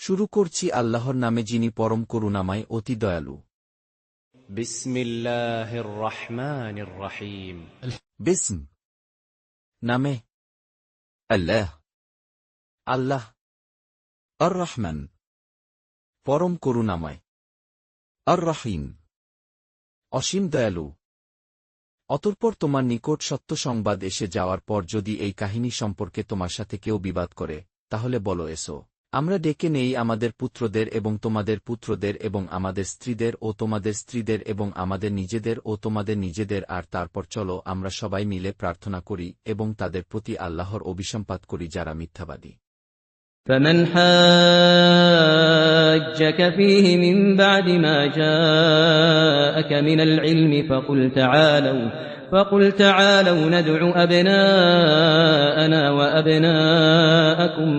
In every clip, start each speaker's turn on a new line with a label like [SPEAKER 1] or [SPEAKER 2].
[SPEAKER 1] শুরু করছি আল্লাহর নামে যিনি পরম করুণাময় অতি দয়ালু।
[SPEAKER 2] বিসমিল্লাহির রহমানির রহিম।
[SPEAKER 1] বিসম নামে আল্লাহ, আল্লাহ আর রহমান পরম করুণাময়, আর রহিম অসীম দয়ালু। অতঃপর তোমার নিকট সত্য সংবাদ এসে যাওয়ার পর যদি এই কাহিনী সম্পর্কে তোমার সাথে কেউ বিবাদ করে, তাহলে বলো, এসো আমরা ডেকে নেই আমাদের পুত্রদের এবং তোমাদের পুত্রদের এবং আমাদের স্ত্রীদের ও তোমাদের স্ত্রীদের এবং আমাদের নিজেদের ও তোমাদের নিজেদের, আর তারপর চলো আমরা সবাই মিলে প্রার্থনা করি এবং তাদের প্রতি আল্লাহর অভিসম্পাত করি যারা মিথ্যাবাদী।
[SPEAKER 3] فمن حاجك فيه من بعد ما جاءك من العلم فقل تعالوا ندع أبناءنا وأبناءكم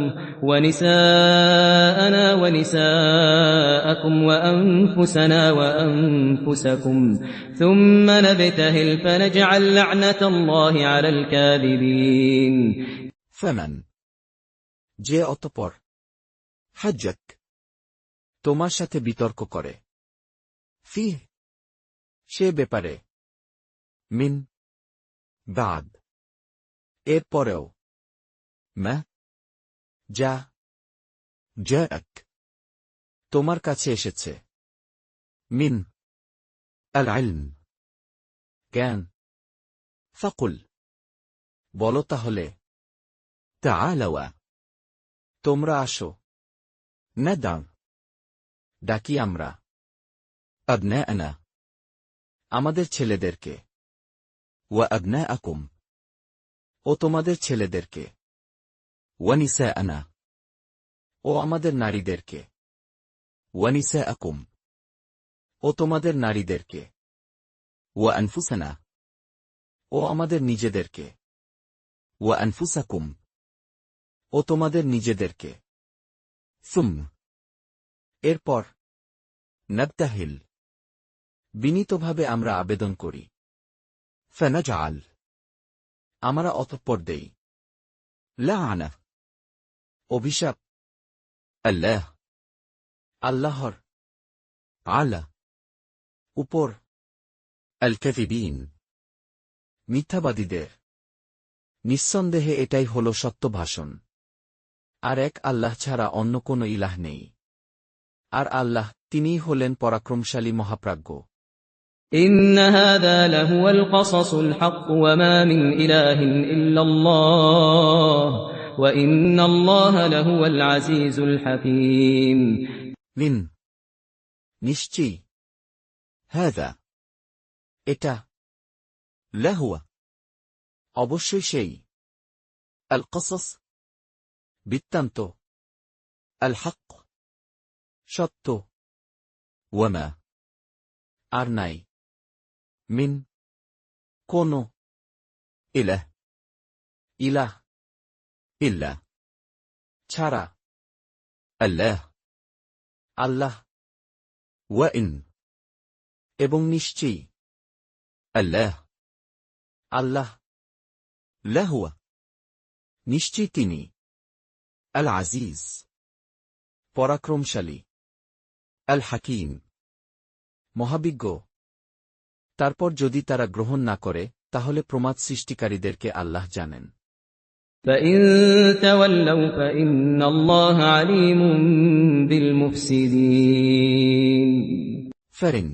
[SPEAKER 3] ونساءنا ونساءكم وأنفسنا وأنفسكم ثم نبتهل فنجعل لعنة الله على الكاذبين।
[SPEAKER 1] فمن যে অতঃপর হাজ্জাক তোমার সাথে বিতর্ক করে, ফিহ সে ব্যাপারে, মিন বাদ এর পরেও, মা যা জাআক তোমার কাছে এসেছে, মিন আল ইলম জ্ঞান, ফাকুল বলো তাহলে, তাআলাওয়া তোমরা আসো, নাদউ ডাকি আমরা, আবনাআনা আমাদের ছেলেদেরকে, ওয়া আবনাআকুম ও তোমাদের ছেলেদেরকে, ওয়া নিসাআনা ও আমাদের নারীদেরকে, ওয়া নিসাআকুম ও তোমাদের নারীদেরকে, ওয়া আনফুসানা ও আমাদের নিজেদেরকে, ওয়া আনফুসাকুম ও তোমাদের নিজেদেরকে, সুম এরপর, নাবতাহিল বিনীতভাবে আমরা আবেদন করি, ফানাজআল আমরা অতঃপর দেই, লাআনা অভিশাপ, আল্লাহ আল্লাহর, আলা উপর, আল কাযিবিন মিথ্যাবাদীদের। নিঃসন্দেহে এটাই হল সত্য ভাষণ। আর এক আল্লাহ ছাড়া অন্য কোন ইলাহ নেই। আর আল্লাহ তিনিই হলেন পরাক্রমশালী মহাপ্রাজ্ঞ।
[SPEAKER 3] ইন্না হাযা লাহুয়াল কাসাসুল হক ওয়া মা মিন ইলাহিন ইল্লাল্লাহ ওয়া ইন্নাল্লাহা লাহুয়াল আজিজুল হাকীম।
[SPEAKER 1] মিন নিশ্চয়ই, হাযা এটা, লাহুয়া অবশ্যই সেই, আল কাসাস বৃত্তান্ত, আল হক সত্য, ওয়া মা আর নাই, মিন কোন, ইলাহ ইলাহ ইল্লা ছাড়া, আল্লাহ আল্লাহ, ওয়া ইন এবং নিশ্চয়ই, আল্লাহ আল্লাহ, লাহুয়া নিশ্চয়ই তিনি, আল আজিজ পরাক্রমশালী, আল হাকিম মহাবিজ্ঞ। তারপর যদি তারা গ্রহণ না করে, তাহলে প্রমাদ সৃষ্টিকারীদেরকে আল্লাহ জানেন।
[SPEAKER 3] فإن تولوا فإن الله عليم بالمفسدين।
[SPEAKER 1] ফারিন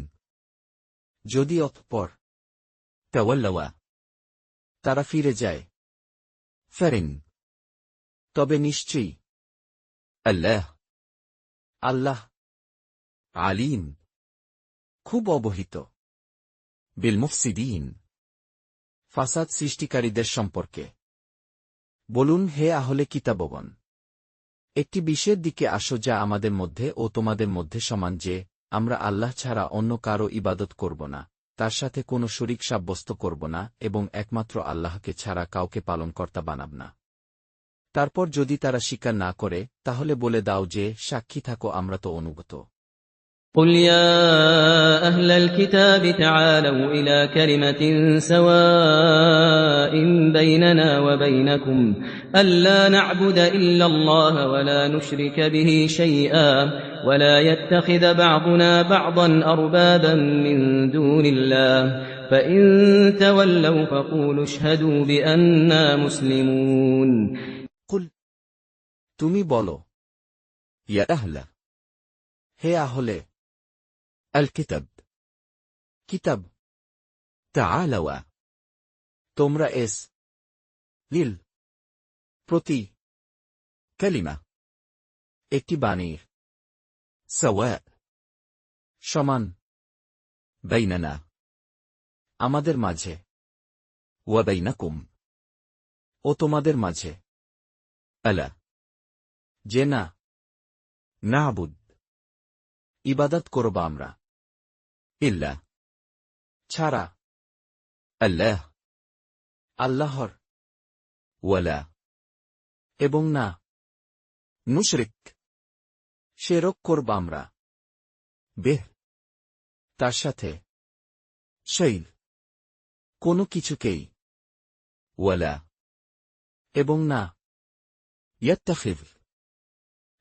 [SPEAKER 1] যদি অতঃপর, তাওয়াল্লাওয়া তারা ফিরে যায়, ফারিন তবে নিশ্চয়ই, আল্লাহ আল্লাহ আলিম খুব অবহিত, বিল মুফসিদিন ফাসাদ সৃষ্টিকারীদের সম্পর্কে। বলুন, হে আহলে কিতাবগণ, একটি বিষয়ের দিকে আসো যা আমাদের মধ্যে ও তোমাদের মধ্যে সমান, যে আমরা আল্লাহ ছাড়া অন্য কারো ইবাদত করব না, তার সাথে কোনো শরীক সাব্যস্ত করব না এবং একমাত্র আল্লাহকে ছাড়া কাউকে পালনকর্তা বানাব না। তারপর যদি তারা স্বীকার না করে, তাহলে বলে দাও যে, সাক্ষী থাকো, আমরা তো অনুগত।
[SPEAKER 3] قل يا أهل الكتاب تعالوا إلى كلمة سواء بيننا وبينكم ألا نعبد إلا الله ولا نشرك به شيئا ولا يتخذ بعضنا بعضا أربابا من دون الله فإن تولوا فقولوا اشهدوا بأننا مسلمون
[SPEAKER 1] কুল তুমি বলো ইয়া আহলা হে আহলে আল কিতাব কিতাব তাআলাওয়া তোমরা লিল প্রতি কালিমা একটি বাণীর সাওয়া সমান বাইনানা আমাদের মাঝে ওয়া বাইনাকুম ও তোমাদের মাঝে আলা যে না নাবুদ ইবাদত করব আমরা ইল্লা ছাড়া আল্লাহ আল্লাহর ওয়ালা এবং না মুশরিক শিরক করব আমরা বেহ তার সাথে শৈল কোনো কিছুকেই ওয়ালা এবং না ইয়াত্তাখিয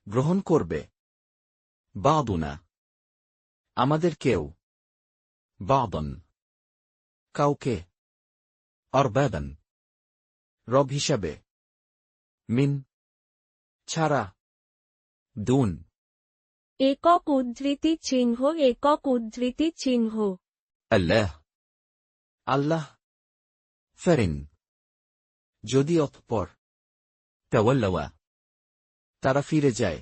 [SPEAKER 1] গ্রহণ করবে বাদুনা আমাদের কেউ বাদন কাউকে আরবাবান রব হিসাবে মিন ছাড়া দুন
[SPEAKER 4] একক উদ্ধৃতি চিহ্ন একক উদ্ধৃতি চিহ্ন
[SPEAKER 1] আল্লাহ আল্লাহ ফেরিন যদি অতঃপর তাওয়াল্লাওয়া তারা ফিরে যায়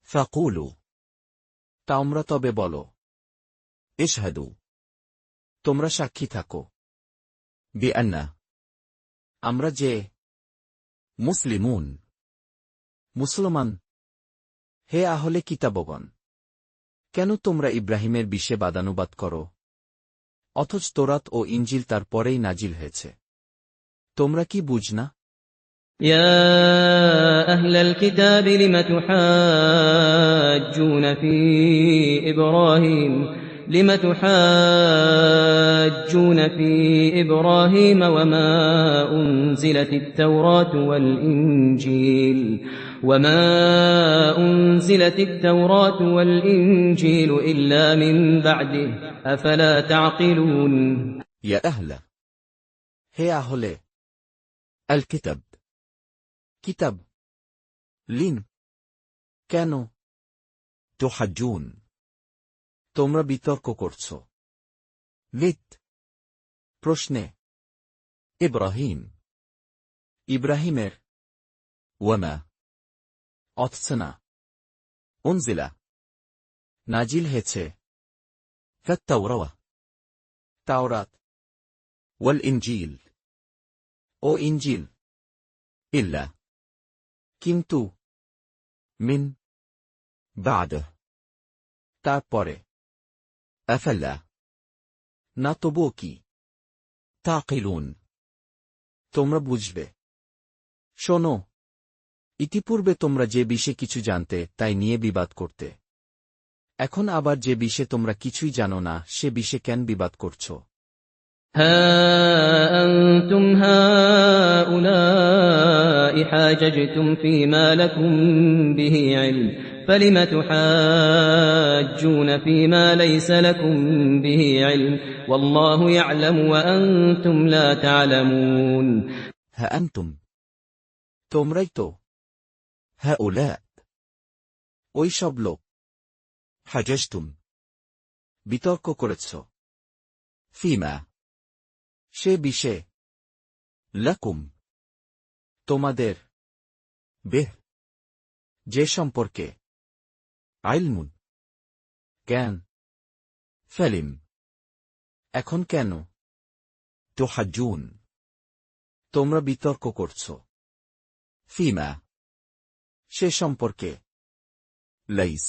[SPEAKER 1] ফাকুলু তোমরা তবে বলো ইশহাদু তোমরা সাক্ষী থাকো বিআন্না আমরা যে মুসলিমুন মুসলমান হে আহলে কিতাবগণ কেন তোমরা ইব্রাহিমের বিষে বাদানুবাদ করো অথচ তোরাত ও ইঞ্জিল তার পরেই নাজিল হয়েছে তোমরা কি বুঝ না
[SPEAKER 3] يا أهل الكتاب لم تحاجون في إبراهيم وما أنزلت التوراة والإنجيل إلا من بعده أفلا تعقلون
[SPEAKER 1] يا أهل هي أهل الكتاب কিতাব লিন কেন তুহাজ্জুন তোমরা বিতর্ক করছ লিত প্রশ্নে ইব্রাহিমের ওয়ামা অথসনা উনজিলা নাজিল হয়েছে তাওরাত ওয়াল ইনজিল ও ইনজিল ইল্লা কিন্তু মিন বা'দহ তারপরে আফাল্লা না তবুও কি তাকিলুন তোমরা বুঝবে শোনো ইতিপূর্বে তোমরা যে বিষয়ে কিছু জানতে তাই নিয়ে বিবাদ করতে এখন আবার যে বিষয়ে তোমরা কিছুই জানো না সে বিষয়ে কেন বিবাদ করছ
[SPEAKER 3] ها أنتم هؤلاء حاججتم فيما لكم به علم فلم تحاجون فيما ليس لكم به علم والله يعلم وأنتم لا تعلمون
[SPEAKER 1] ها أنتم তোমরাই তো هؤلاء ওই সব লোক হাজাজতুম বিতর্ক করেছ ফিমা সে বিষয়ে লাকুম তোমাদের বেহ যে সম্পর্কে আইলমুন জ্ঞান ফেলিম এখন কেন তুহাজ্জুন তোমরা বিতর্ক করছ ফিমা সে সম্পর্কে লাইস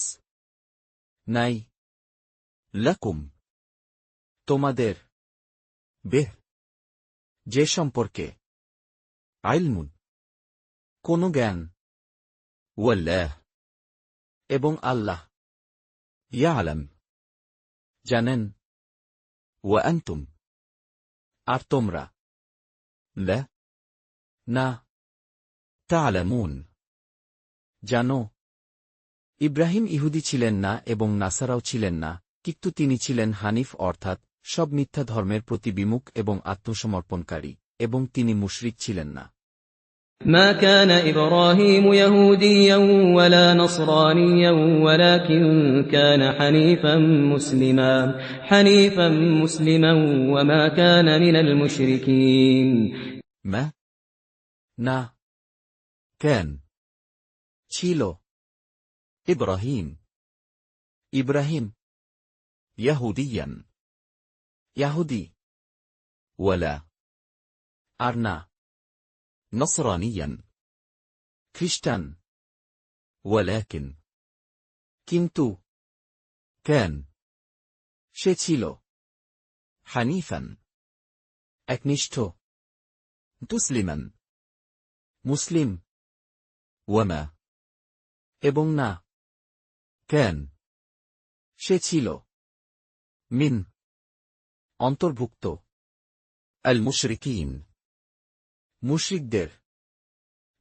[SPEAKER 1] নাই লাকুম তোমাদের বেহ যে সম্পর্কে আইলমুন কোন জ্ঞান ওয়াল্লাহ এবং আল্লাহ ইয়ালাম জানেন ওয়া আনতুম আর তোমরা লা না তা'লামুন জানো ইব্রাহিম ইহুদি ছিলেন না এবং নাসারাও ছিলেন না, কিন্তু তিনি ছিলেন হানিফ অর্থাৎ সব মিথ্যা ধর্মের প্রতি বিমুখ এবং আত্মসমর্পণকারী, এবং তিনি মুশরিক ছিলেন না।
[SPEAKER 3] ما كان إبراهيم يهوديا ولا نصرانيا ولكن كان حنيفا مسلما وما كان من المشركين
[SPEAKER 1] মা না কেন ছিল ইব্রাহিম ইয়াহুদিয়ান ইয়াহুদি ওয়ালা আর না নসরানিয়ান খ্রিস্টান ওয়ালাকিন কিন্তু কেন সে ছিল হানিফান একনিষ্ঠ মুসলিমান মুসলিম ওয়ামা এবং না কেন সে ছিল মিন অন্তর্ভুক্ত আল মুশরিকিন মুশরিকদের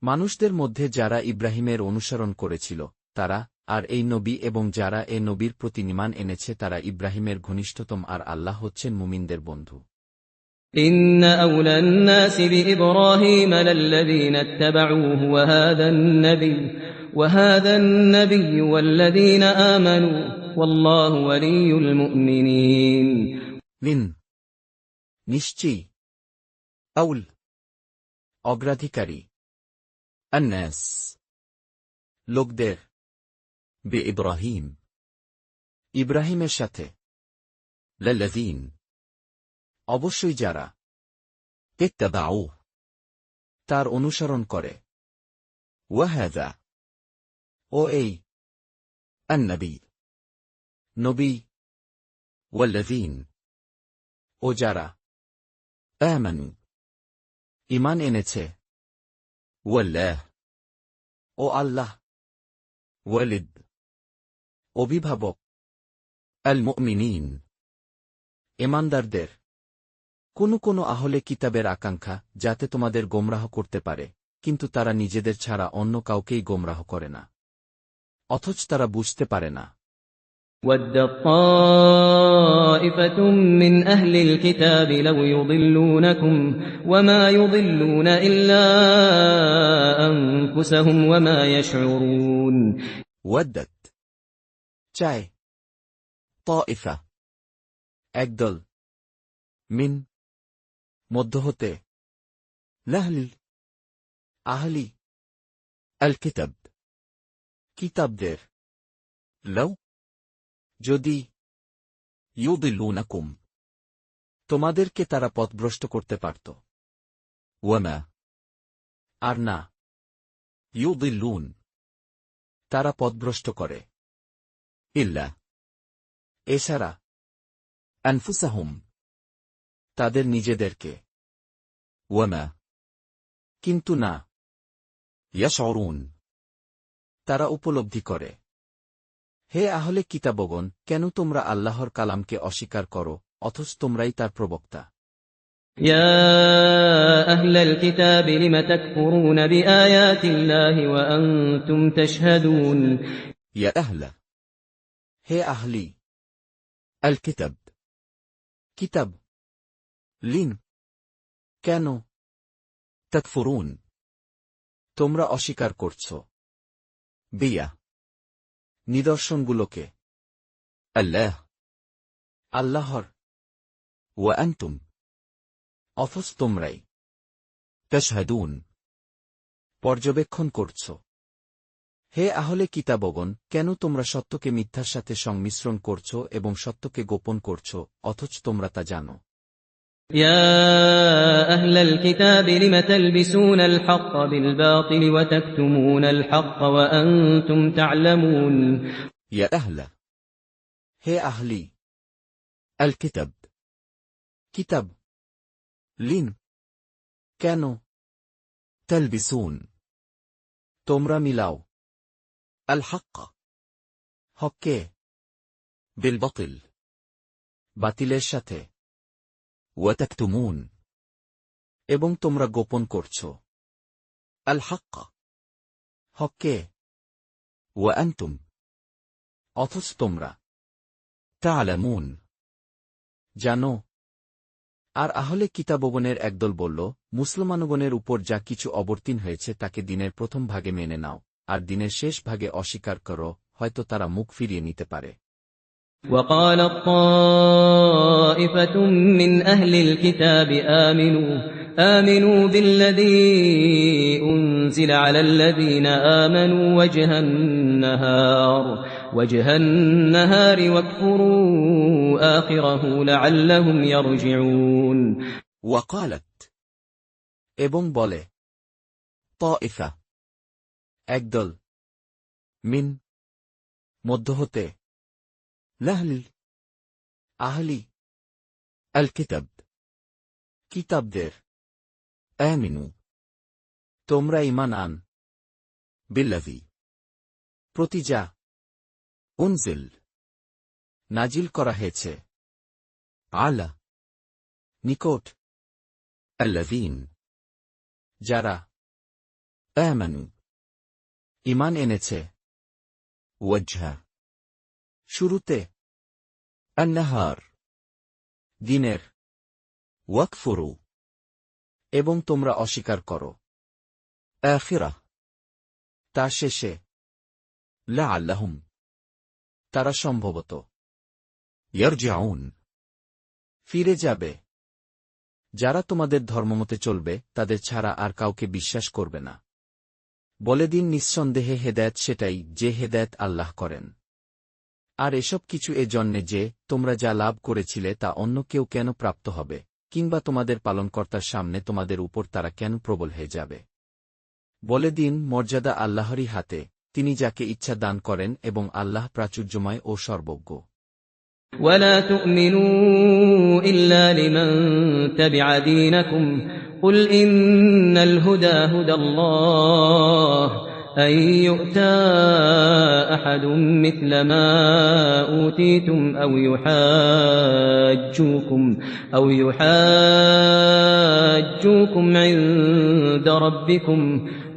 [SPEAKER 1] মানুষদের মধ্যে যারা ইব্রাহিমের অনুসরণ করেছিল তারা, আর এই নবী এবং যারা এ নবীর প্রতি ঈমান এনেছে তারা ইব্রাহিমের ঘনিষ্ঠতম, আর আল্লাহ হচ্ছেন মুমিনদের বন্ধু।
[SPEAKER 3] إن أولى الناس بإبراهيم للذين اتبعوه وهذا النبي والذين آمنوا والله ولي المؤمنين
[SPEAKER 1] লিন নিশ্চয়ই আউল অগ্রাধিকারী আন্নাস লোকদের বে ইব্রাহিমের সাথে লাল্লাযীন অবশ্যই যারা ইত্তাবাউ তার অনুসরণ করে ওয়াহাযা ও এই আন-নবী নবী ওয়াল্লাযীন ও যারা আমানু ঈমান এনেছে ওয়াল্লাহ ও আল্লাহ ওয়ালিদ অভিভাবক আল মুমিনিন ঈমানদারদের কোনো আহলে কিতাবের আকাঙ্ক্ষা যাতে তোমাদের গোমরাহ করতে পারে, কিন্তু তারা নিজেদের ছাড়া অন্য কাউকেই গোমরাহ করে না, অথচ তারা বুঝতে পারে না।
[SPEAKER 3] وَدَّ طَائِفَةٌ مِّنْ أَهْلِ الْكِتَابِ لَوْ يُضِلُّونَكُمْ وَمَا يُضِلُّونَ إِلَّا أَنفُسَهُمْ وَمَا يَشْعُرُونَ
[SPEAKER 1] ওয়াদ্দাত চায় তাইফা একদল মিন মধ্য হতে লাহলিল আহলি আল কিতাব কিতাবদের লাউ যদি ইউদিল্লুনাকুম তোমাদেরকে তারা পথভ্রষ্ট করতে পারত, ওয়ামা আর না ইউদিল্লুন তারা পথভ্রষ্ট করে ইল্লা এছাড়া আনফুসাহুম তাদের নিজেদেরকে ওয়ামা কিন্তু না ইয়াশউরুন তারা উপলব্ধি করে। হে আহলে কিতাবগণ, কেন তোমরা আল্লাহর কালামকে অস্বীকার করো অথচ তোমরাই তার প্রবক্তা?
[SPEAKER 3] يا أهل الكتاب لم تكفرون بآيات الله وأنتم تشهدون
[SPEAKER 1] ইয়া আহলা হে আহলি আল কিতাব কিতাব লিন কেন তাকফুরুন তোমরা অস্বীকার করছ বিয়া নিদর্শনগুলোকে আল্লাহর ওয়া আনতুম অথচ তোমরাই তাশহাদুন পর্যবেক্ষণ করছ। হে আহলে কিতাবগণ, কেন তোমরা সত্যকে মিথ্যার সাথে সংমিশ্রণ করছ এবং সত্যকে গোপন করছ অথচ তোমরা তা জানো।
[SPEAKER 3] يا أهل الكتاب لم تلبسون الحق بالباطل وتكتمون الحق وأنتم تعلمون
[SPEAKER 1] ইয়া আহলা হে আহলি আল কিতাব কিতাব লিন কেন তালবিসুন তোমরা মিলাও আল হক হককে বিল বাতিল বাতিলের সাথে ওয়া তাকতুমুন এবং তোমরা গোপন করছ আল হক, হককে, ওয়া আনতুম, অথচ তোমরা তা'লামুন, জানো। আর আহলে কিতাবগণের একদল বলল, মুসলমানগণের উপর যা কিছু অবতীর্ণ হয়েছে তাকে দিনের প্রথম ভাগে মেনে নাও, আর দিনের শেষ ভাগে অস্বীকার করো, হয়তো তারা মুখ ফিরিয়ে নিতে পারে।
[SPEAKER 3] وقالت طائفة من أهل الكتاب آمنوا بالذي أنزل على الذين آمنوا وجه النهار واكفروا آخره لعلهم يرجعون
[SPEAKER 1] ওয়াকালাত, এবং বলে, তাইফা, একদল, মিন, মধ্য হতে, লাহলি, আহলি, আল কিতাব, কিতাবদের, আমিনু, তোমরা ঈমান আন, বিল্লাযী, প্রতি যা, উনজিল, নাজিল করা হয়েছে, আলা, নিকট, আল্লাযীন, যারা, আমানু, ঈমান এনেছে, ওয়াজহা, শুরুতে, আন-নাহার, দিনের, ওয়াকফুরু, এবং তোমরা অস্বীকার করো, আখিরা, তা শেষে, লাআল্লাহুম, তারা সম্ভবত, ইয়ারজিউন, ফিরে যাবে। যারা তোমাদের ধর্মমতে চলবে তাদের ছাড়া আর কাউকে বিশ্বাস করবে না। বলে দিন, নিঃসন্দেহে হেদায়েত সেটাই যে হেদায়েত আল্লাহ করেন। আর এসব কিছু এজন্যে যে তোমরা যা লাভ করেছিলে তা অন্য কেউ কেন প্রাপ্ত হবে, কিংবা তোমাদের পালনকর্তার সামনে তোমাদের উপর তারা কেন প্রবল হয়ে যাবে। বলে দিন, মর্যাদা আল্লাহরই হাতে, তিনি যাকে ইচ্ছা দান করেন এবং আল্লাহ প্রাচুর্যময় ও সর্বজ্ঞ।
[SPEAKER 3] ولا تؤمنوا إلا لمن تبع دينكم قل إن الهدى هدى الله أن يؤتى أحد مثل ما أوتيتم أو يحاجوكم عند ربكم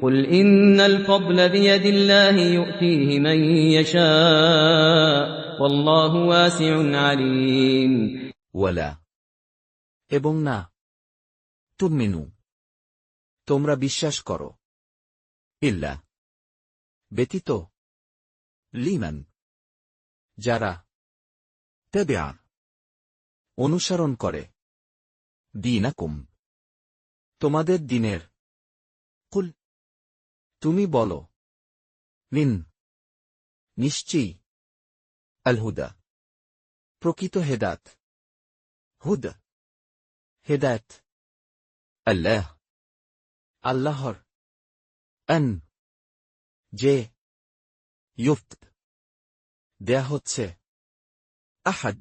[SPEAKER 3] قل إن الفضل بيد الله يؤتيه من يشاء والله واسع عليم
[SPEAKER 1] ওয়ালা, এবং না, তুমিনু, তোমরা বিশ্বাস করো, ইল্লা, ব্যতীত, লিমান, যারা, তাবিআ, অনুসরণ করে, দীনাকুম, তোমাদের দিনের, কুল, তুমি বলো, লিন, নিশ্চয়ই, আল হুদা, প্রকৃত হেদাত, হুদা, হেদায়েত, আল্লাহ, আল্লাহর, আন, যে, ইউফত, দেয়া হচ্ছে, আহাদ,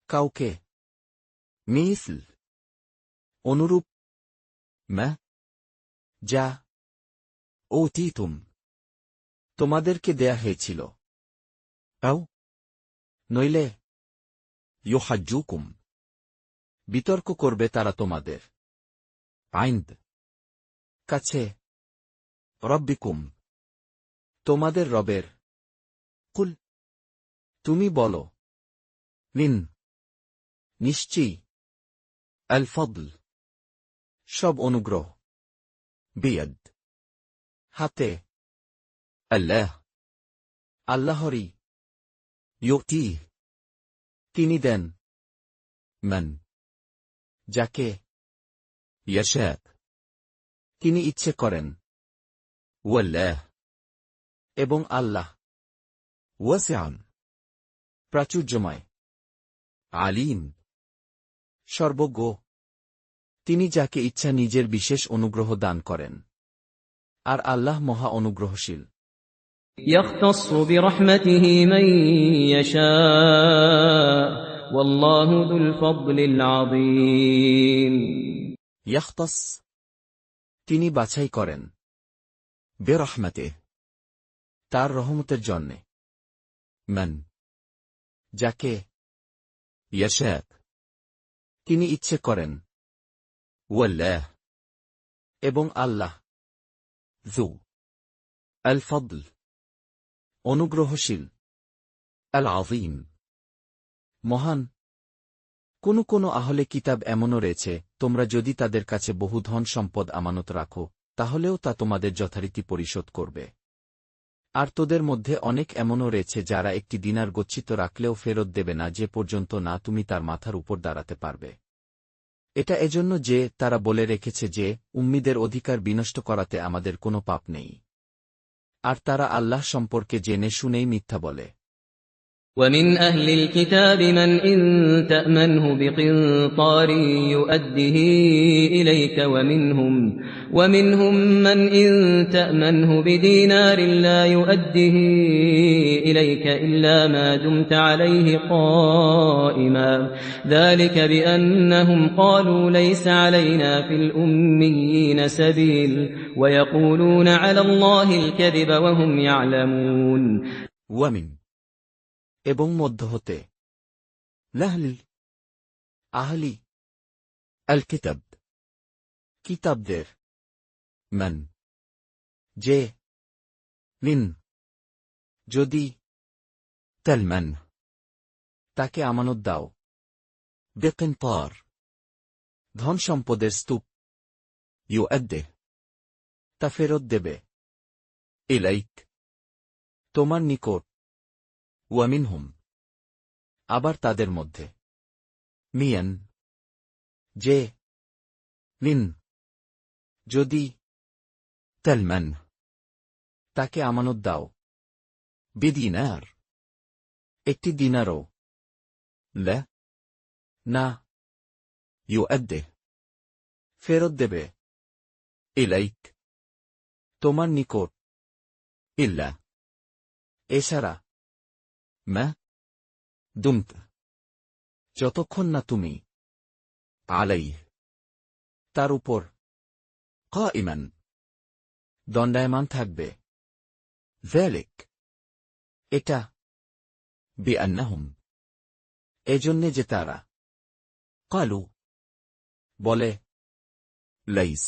[SPEAKER 1] কাউকে, মিসল, অনুরূপ, মা, যা, ওতীতুম, তোমাদেরকে দেয়া হয়েছিল, আও, নইলে, ইউহাজ্জুকুম, বিতর্ক করবে তারা তোমাদের, আইন্দ, কাছে, রব্বিকুম, তোমাদের রবের, কুল, তুমি বলো, লিন, নিশ্চয়ই, আল ফদল, সব অনুগ্রহ, বিয়াদ, হাতে, আল্লাহ, আল্লাহরই, ইউতি, তিনি দেন, মান, যাকে, ইয়াশা, তিনি ইচ্ছে করেন, ওয়াল্লাহ, এবং আল্লাহ, ওয়াসিআন, প্রাচুর্যময়, আলিম, সর্বজ্ঞ, তিনি যাকে ইচ্ছা নিজের বিশেষ অনুগ্রহ দান করেন। আর আল্লাহ মহা অনুগ্রহশীল।
[SPEAKER 3] يختص برحمته من يشاء والله ذو الفضل العظيم
[SPEAKER 1] ইয়াখতাস, তিনি বাছাই করেন, বেরহমতে, তার রহমতের জন্যে, মান, যাকে, ইয়াশা, তিনি ইচ্ছে করেন, ওয়াল্লাহ এবং আল্লাহ যু আল ফদল অনুগ্রহশীল আল আযীম মহান। কোন আহলে কিতাব এমনও রয়েছে, তোমরা যদি তাদের কাছে বহু ধন সম্পদ আমানত রাখো, তাহলেও তা তোমাদের যথারীতি পরিশোধ করবে। আর তোদের মধ্যে অনেক এমনও রয়েছে যারা একটি দিনার গচ্ছিত রাখলেও ফেরত দেবে না যে পর্যন্ত না তুমি তার মাথার উপর দাঁড়াতে পারবে। এটা এজন্য যে তারা বলে রেখেছে যে উম্মিদের অধিকার বিনষ্ট করাতে আমাদের কোনো পাপ নেই। আর তারা আল্লাহ সম্পর্কে জেনে শুনেই মিথ্যা বলে।
[SPEAKER 3] ومن أهل الكتاب من إن تأمنه بقنطار يؤده إليك ومنهم من إن تأمنه بدينار لا يؤده إليك إلا ما دمت عليه قائما ذلك بأنهم قالوا ليس علينا في الأميين سبيل ويقولون على الله الكذب وهم يعلمون
[SPEAKER 1] ওয়ামিন এবং মধ্য হতে লাহলি আহলি আল কিতাব কিতাবদের মান যে লিন যদি তালমান তাকে আমানত দাও বিকিনতার ধন সম্পদের স্তূপ ইউআদ্দে তা ফেরত দেবে ইলাইক তোমার নিকট ওয়ামিনহুম আবার তাদের মধ্যে মিয়ান যে লিন যদি তালমান তাকে আমানত দাও বিদিনার একটি দিনারও লা না ইউআদ্দে ফেরত দেবে ইলাইক তোমার নিকট ইল্লা এছাড়া মা দুমত যতক্ষণ না তুমি আলাইহ তার উপর কাইমান দণ্ডায়মান থাকবে যালিক এটা বিআন্নাহুম এজন্যে যে তারা কালু বলে লাইস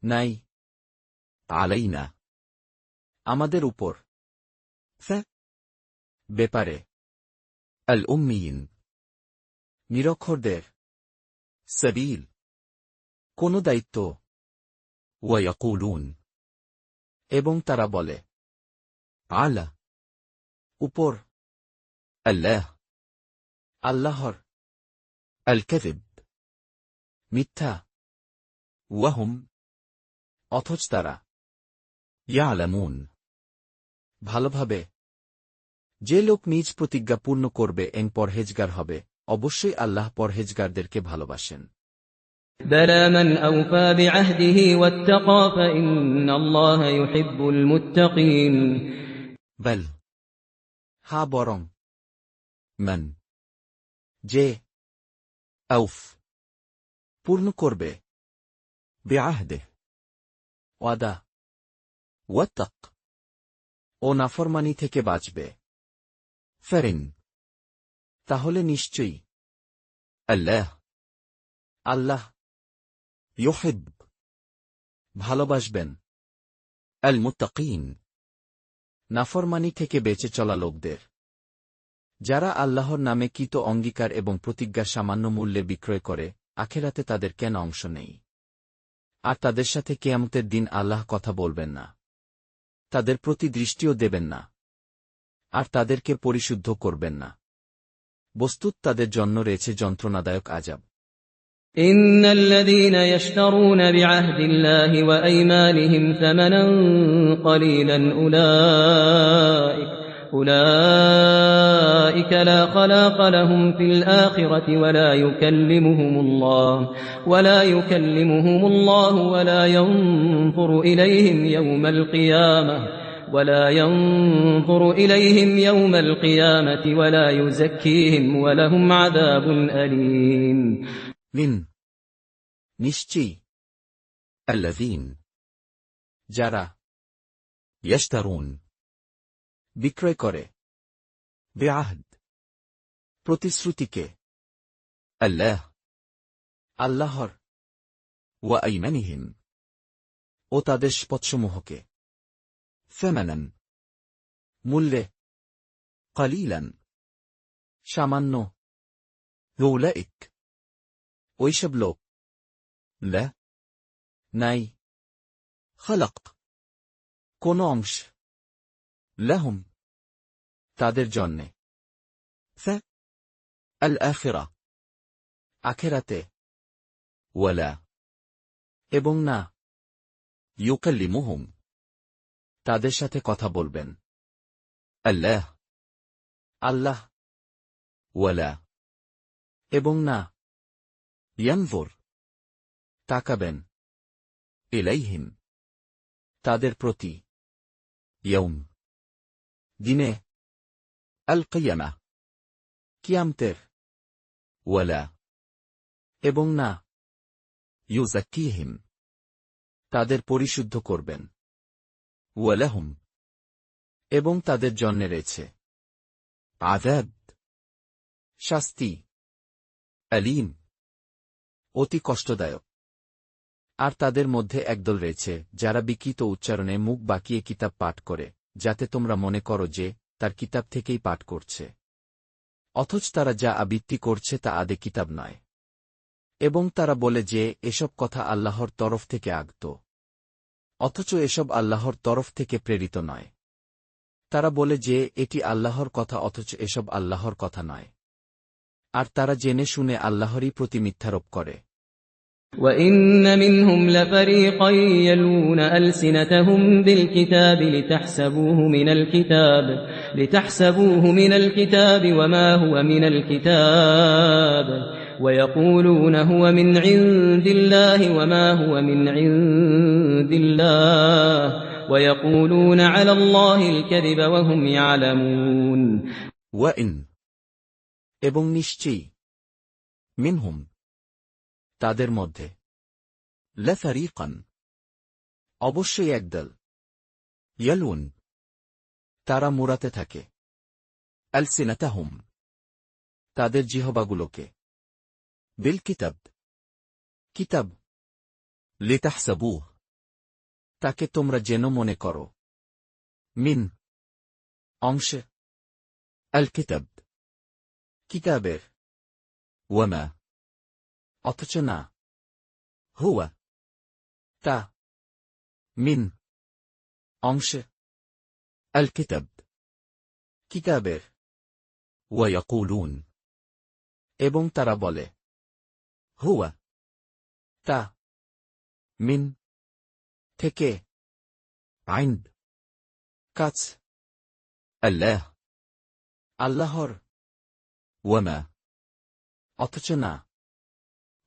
[SPEAKER 1] নাই আলাইনা আমাদের উপর ব্যাপারে আল উম্মিয়িন নিরক্ষরদের সাবিল কোন দায়িত্ব ওয়ায়াকুলুন এবং তারা বলে আলা উপর আল্লাহ আল্লাহর আল কাযিব মিথ্যা ওয়াহুম অথচ তারা ইয়ালামুন ভালোভাবে যে লোক নিজ প্রতিজ্ঞা পূর্ণ করবে এবং পরহেজগার হবে অবশ্যই আল্লাহ পরহেজগারদেরকে ভালোবাসেন
[SPEAKER 3] بلى من أوفى بعهده واتقى فإن الله يحب المتقين
[SPEAKER 1] বল হা বরং মান যে আউফ পূর্ণ করবে বিআহদে ওয়াদা ওয়াত্তাক ও নাফরমানি থেকে বাঁচবে ফারিন তাহলে নিশ্চয়ই আল্লাহ ইউহিব ভালোবাসবেন আল মুত্তাকিন নাফরমানি থেকে বেঁচে চলা লোকদের যারা আল্লাহর নামে কৃত অঙ্গীকার এবং প্রতিজ্ঞা সামান্য মূল্যে বিক্রয় করে আখেরাতে তাদের কেন অংশ নেই। আর তাদের সাথে কিয়ামতের দিন আল্লাহ কথা বলবেন না, তাদের প্রতি দৃষ্টিও দেবেন না, আর তাদেরকে পরিশুদ্ধ করবেন না। বস্তুত তাদের জন্য রয়েছে যন্ত্রণাদায়ক আযাব।
[SPEAKER 3] إن الذين يشترون بعهد الله وأيمانهم ثمنا قليلا أولئك لا خلاق لهم في الآخرة ولا يكلمهم الله ولا ينظر إليهم يوم القيامة ولا يزكيهم ولهم عذاب أليم
[SPEAKER 1] লিন নিশ্চয়ই আল্লাযীন যারা ইয়াশতারুন বিক্রয় করে বিআহদ প্রতিশ্রুতিকে আল্লাহর ওয়াইমানিহিম, ও তাদের পথসমূহকে, ফেমানান, মূল্যে, কালিলান, সামান্য, উলাইক, ওইসব লোক, লা, নাই, খলক, কোন অংশ, লাহুম, তাদের জন্যে, ফা, আল আখিরা, আখেরাতে, ওয়ালা, এবং না, ইউকাল্লিমুহুম, তাদের সাথে কথা বলবেন, আল্লাহ, আল্লাহ, ওয়ালা, এবং না, ইয়ানজুর, তাকাবেন, ইলাইহিম, তাদের প্রতি, ইয়ৌম, দিনে, আল কিয়ামা, কিয়ামতের, ওয়ালা, এবং না, ইউজাক্কিহিম, তাদের পরিশুদ্ধ করবেন, ওয়ালাহুম, এবং তাদের জন্যে রয়েছে আযাব, শাস্তি, আলীম, অতি কষ্টদায়ক। আর তাদের মধ্যে একদল রয়েছে যারা বিকৃত উচ্চারণে মুখ বাঁকিয়ে কিতাব পাঠ করে, যাতে তোমরা মনে করো যে তার কিতাব থেকেই পাঠ করছে, অথচ তারা যা আবৃত্তি করছে তা আদে কিতাব নয়। এবং তারা বলে যে এসব কথা আল্লাহর তরফ থেকে আগত, অথচ এসব আল্লাহর তরফ থেকে প্রেরিত নয়। তারা বলে যে এটি আল্লাহর কথা, অথচ এসব আল্লাহর কথা নয়। আর তারা জেনে শুনে আল্লাহরই প্রতি মিথ্যারোপ করে।
[SPEAKER 3] وَإِنَّ مِنْهُمْ لَفَرِيقًا يَلْوُونَ أَلْسِنَتَهُم بِالْكِتَابِ لِتَحْسَبُوهُ مِنَ الْكِتَابِ وَمَا هُوَ مِنَ الْكِتَابِ وَيَقُولُونَ هُوَ مِنْ عِندِ اللَّهِ وَمَا هُوَ مِنْ عِندِ اللَّهِ وَيَقُولُونَ عَلَى اللَّهِ الْكَذِبَ وَهُمْ يَعْلَمُونَ
[SPEAKER 1] ওয়াইন, এবং নিশ্চয়ই, মিনহুম, তাদের মধ্যে, লাফারিকান, অবশ্যই একদল, ইয়ালউন, তারা মুড়াতে থাকে, আলসিনাতাহুম, তাদের জিহবাগুলোকে, বিল কিতাব, কিতাব, লিতাহসাবুহ, তাকে তোমরা যেন মনে করো, মিন, অংশে, আল কিতাব, কিতাবের, ওয়ামা, অথচ না, হুয়া, তা, মিন, অংশে, আল কিতাব, কিতাবের, ওয়ায়াকুলুন, এবং তারা বলে, হুয়া, তা, মিন, থেকে, আইন্দ, কাছ, আল্লাহ, আল্লাহর, ওয়ামা, অথচ না,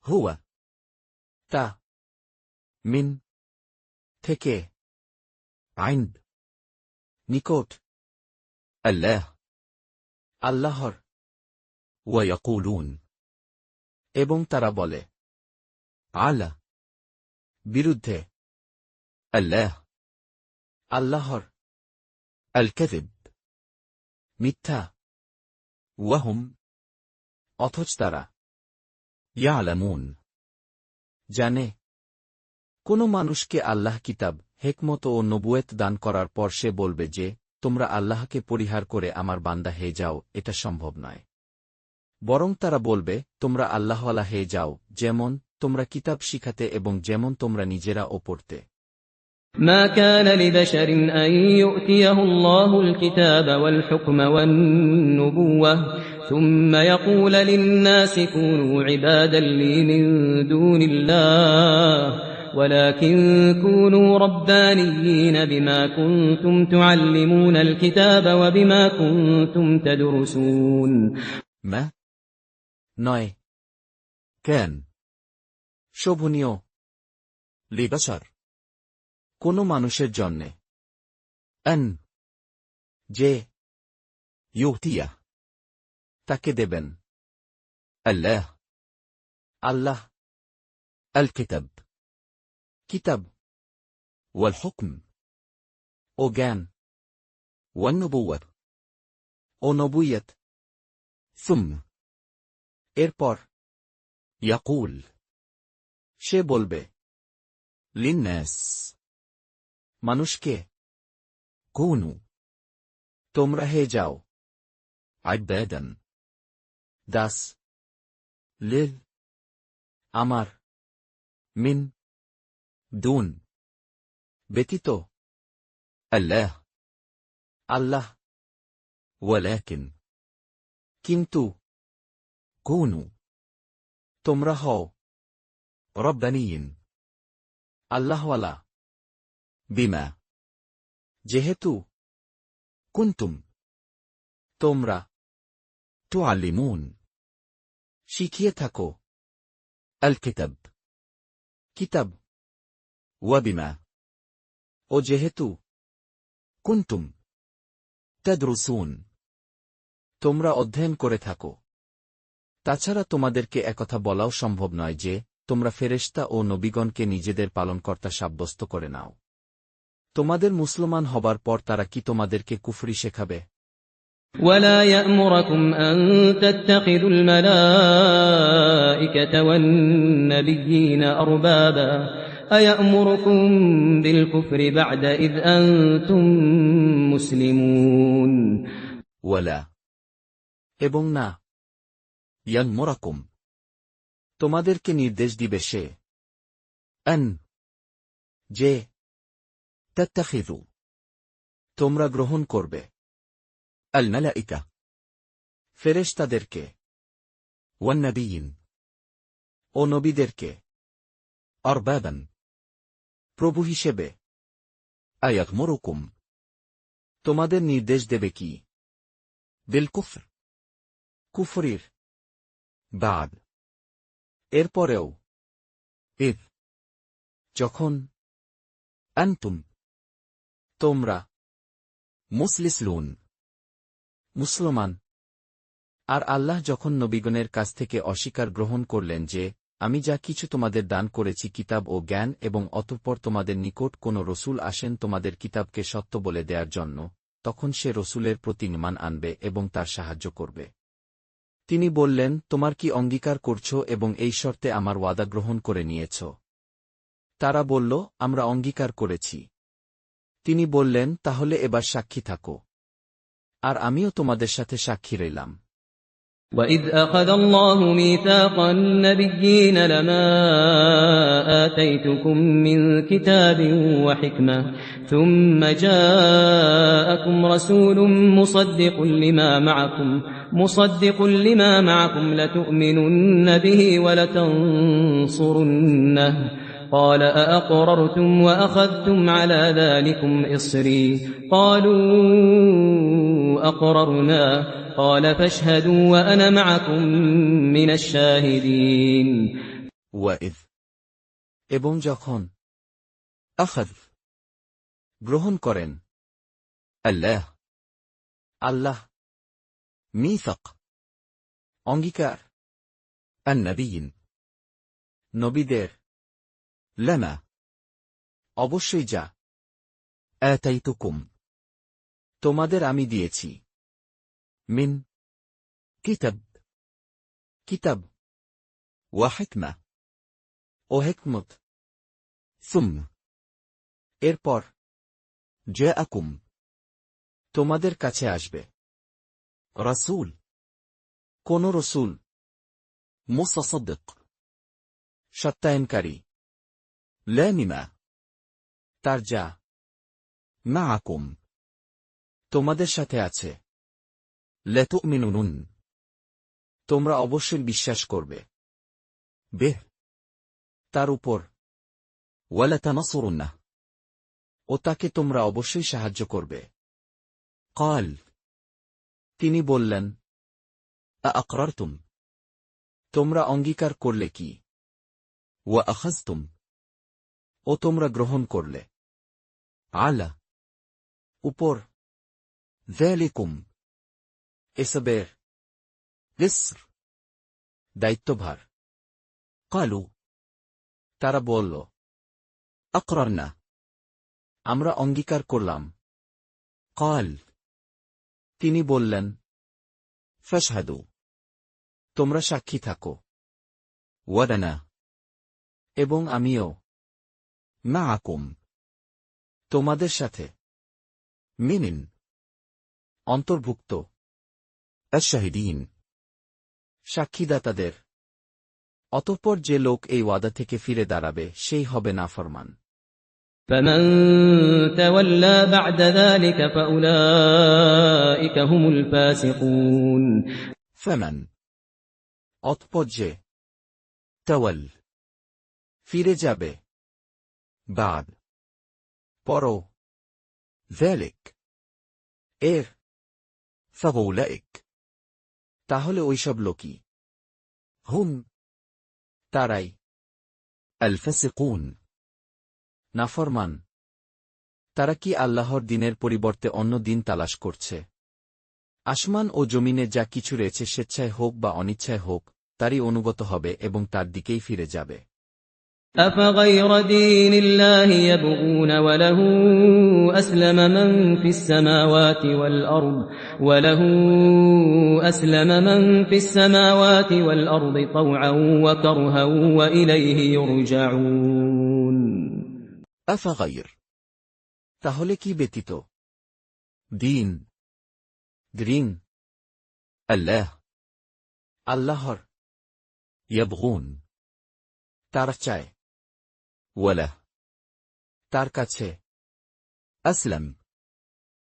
[SPEAKER 1] হুয়া, তা, মিন, থেকে, আইন্দ, নিকট, আল্লাহ, আল্লাহর, ওয়ায়াকুলুন, এবং তারা বলে, আলা, বিরুদ্ধে, আল্লাহ, আল্লাহর, আল কাযিব, মিথ্যা, ওয়াহুম, অথচ তারা, ইয়ালামুন, জানে। কোন মানুষকে আল্লাহ কিতাব, হেকমত ও নবুয়ত দান করার পর সে বলবে যে তোমরা আল্লাহকে পরিহার করে আমার বান্দা হয়ে যাও, এটা সম্ভব নয়। বরং তারা বলবে তোমরা আল্লাহওয়ালা হয়ে যাও, যেমন তোমরা কিতাব শিখাতে এবং যেমন তোমরা নিজেরা ও পড়তে।
[SPEAKER 3] ما كان لبشر أن يؤتيه الله الكتاب والحكم والنبوة ثم يقول للناس كونوا عبادا لي من دون الله ولكن كونوا ربانيين بما كنتم تعلمون الكتاب وبما كنتم تدرسون
[SPEAKER 1] মা নয়, কেন, শোভনীয়, লিবাসার, কোন মানুষের জন্যে, আন, যে, ইউতিয়া, তাকে দেবেন, আল্লাহ, আল্লাহ, আল কিতাব, কিতাব, ওয়াল হুকম, ও জ্ঞান, ওয়ান নবুওয়াত, ও নবুয়ত, সুম, এরপর, ইয়াকুল, সে বলবে, লিন্নাস মানুষকে কুনু তোমরা হে যাও আইবাদান দাস লিল আমার মিন দুন ব্যতীত আল্লাহ আল্লাহ ওয়ালাকিন কিন্তু কুনু তোমরা হও রব্বানিয়িন আল্লাহওয়ালা বিমা যেহেতু কুনতুম তোমরা তুআল্লিমুন শিখিয়ে থাকো আল কিতাব কিতাব ওয়াবিমা ও যেহেতু কুনতুম তাদরুসুন তোমরা অধ্যয়ন করে থাকো তাছাড়া তোমাদেরকে একথা বলাও সম্ভব নয় যে তোমরা ফেরেশতা ও নবীগণকে নিজেদের পালনকর্তা সাব্যস্ত করে নাও তোমাদের মুসলমান হবার পর তারা কি তোমাদেরকে কুফরি শেখাবে
[SPEAKER 3] ولا يأمركم أن تتخذوا الملائكة والنبيين أربابا أيأمركم بالكفر بعد إذ أنتم مسلمون
[SPEAKER 1] ওয়ালা এবং না ইয়ানমুরাকুম তোমাদেরকে নির্দেশ দিবে সে আন যে তাত্তাখিযু তোমরা গ্রহণ করবে আল মালাইকা ফেরেশতাদেরকে ওয়ান নবিয়িন ও নবীদেরকে আরবাবান প্রভু হিসেবে আয়াতমুরুকুম তোমাদের নির্দেশ দেবে কি বিল কুফর কুফরির বাদ এরপরেও ইদ যখন আনতুম তোমরা মুসলিসলুন মুসলমান আর আল্লাহ যখন নবীগণের কাছ থেকে অস্বীকার গ্রহণ করলেন যে আমি যা কিছু তোমাদের দান করেছি কিতাব ও জ্ঞান এবং অতঃপর তোমাদের নিকট কোন রসুল আসেন তোমাদের কিতাবকে সত্য বলে দেওয়ার জন্য তখন সে রসুলের প্রতি ঈমান আনবে এবং তার সাহায্য করবে তিনি বললেন তোমার কি অঙ্গীকার করছ এবং এই শর্তে আমার ওয়াদা গ্রহণ করে নিয়েছ তারা বলল আমরা অঙ্গীকার করেছি তিনি বললেন তাহলে এবার সাক্ষী থাকো আর আমিও তোমাদের সাথে সাক্ষী রইলাম
[SPEAKER 3] وَإِذْ أَخَذَ اللَّهُ مِيثَاقَ النَّبِيِّينَ لَمَا آتَيْتُكُم مِّن كِتَابٍ وَحِكْمَةٍ ثُمَّ جَاءَكُمْ رَسُولٌ مُصَدِّقٌ لِّمَا مَعَكُمْ لَتُؤْمِنُنَّ بِهِ وَلَتَنصُرُنَّهُ قال أأقررتم وأخذتم على ذلكم إصري قالوا أقررنا قال فاشهدوا وأنا معكم من الشاهدين
[SPEAKER 1] وإذ এবং যখন আখায গ্রহণ করেন আল্লাহ মিসাক অঙ্গীকার আন-নবিয়্যিন নবীদের লামা অবশ্যই যা আতাইতুকুম তোমাদের আমি দিয়েছি মিন কিতাব ওয়া হিকমা ও হিকমত এরপর জাআকুম তোমাদের কাছে আসবে রাসূল কোন রসূল মুসাদ্দিক সত্যায়নকারী লামিমা তার যা মাআকুম তোমাদের সাথে আছে লাতুমিনুন তোমরা অবশ্যই বিশ্বাস করবে বেহ তার উপর ওয়ালাতানসুরুন্নাহ ও তাকে তোমরা অবশ্যই সাহায্য করবে ক্বাল তিনি বললেন আআকরারতুম তোমরা অঙ্গীকার করলে কি ওয়া আখাযতুম ও তোমরা গ্রহণ করলে আলা উপর যালিকুম এসবের ইসর দায়িত্বভার ক্বালু তারা বলল আকরারনা আমরা অঙ্গীকার করলাম ক্বাল তিনি বললেন ফাশহাদু তোমরা সাক্ষী থাকো ওয়াদানা এবং আমিও মাআকুম, তোমাদের সাথে, মিনিন, অন্তর্ভুক্ত, আশ-শাহিদিন, সাক্ষীদাতাদের। অতঃপর যে লোক এই ওয়াদা থেকে ফিরে দাঁড়াবে সেই হবে নাফরমান।
[SPEAKER 3] فمن تولى بعد ذلك فأولئك هم الفاسقون
[SPEAKER 1] ফামান, অতঃপর যে, তাওয়াল, ফিরে যাবে, বাদ, পর, যালিক, এর, ফাউলাইক, তাহলে ওইসব লোকই, হুম, তারাই, আল ফাসিকুন, নাফরমান। তারা কি আল্লাহর দিনের পরিবর্তে অন্য দিন তালাশ করছে? আসমান ও জমিনে যা কিছু রয়েছে স্বেচ্ছায় হোক বা অনিচ্ছায় হোক, তারই অনুগত হবে এবং তার দিকেই ফিরে যাবে।
[SPEAKER 3] أفغير دين الله يبغون وله أسلم من في السماوات والأرض طوعا وكرها وإليه يرجعون
[SPEAKER 1] আফাগাইর, তাহলে কি ব্যতীত, দিন, দ্রিন, আল্লাহর, ইয়াবগুন, তারা চায়, ওয়ালাহ, তার কাছে, আসলাম,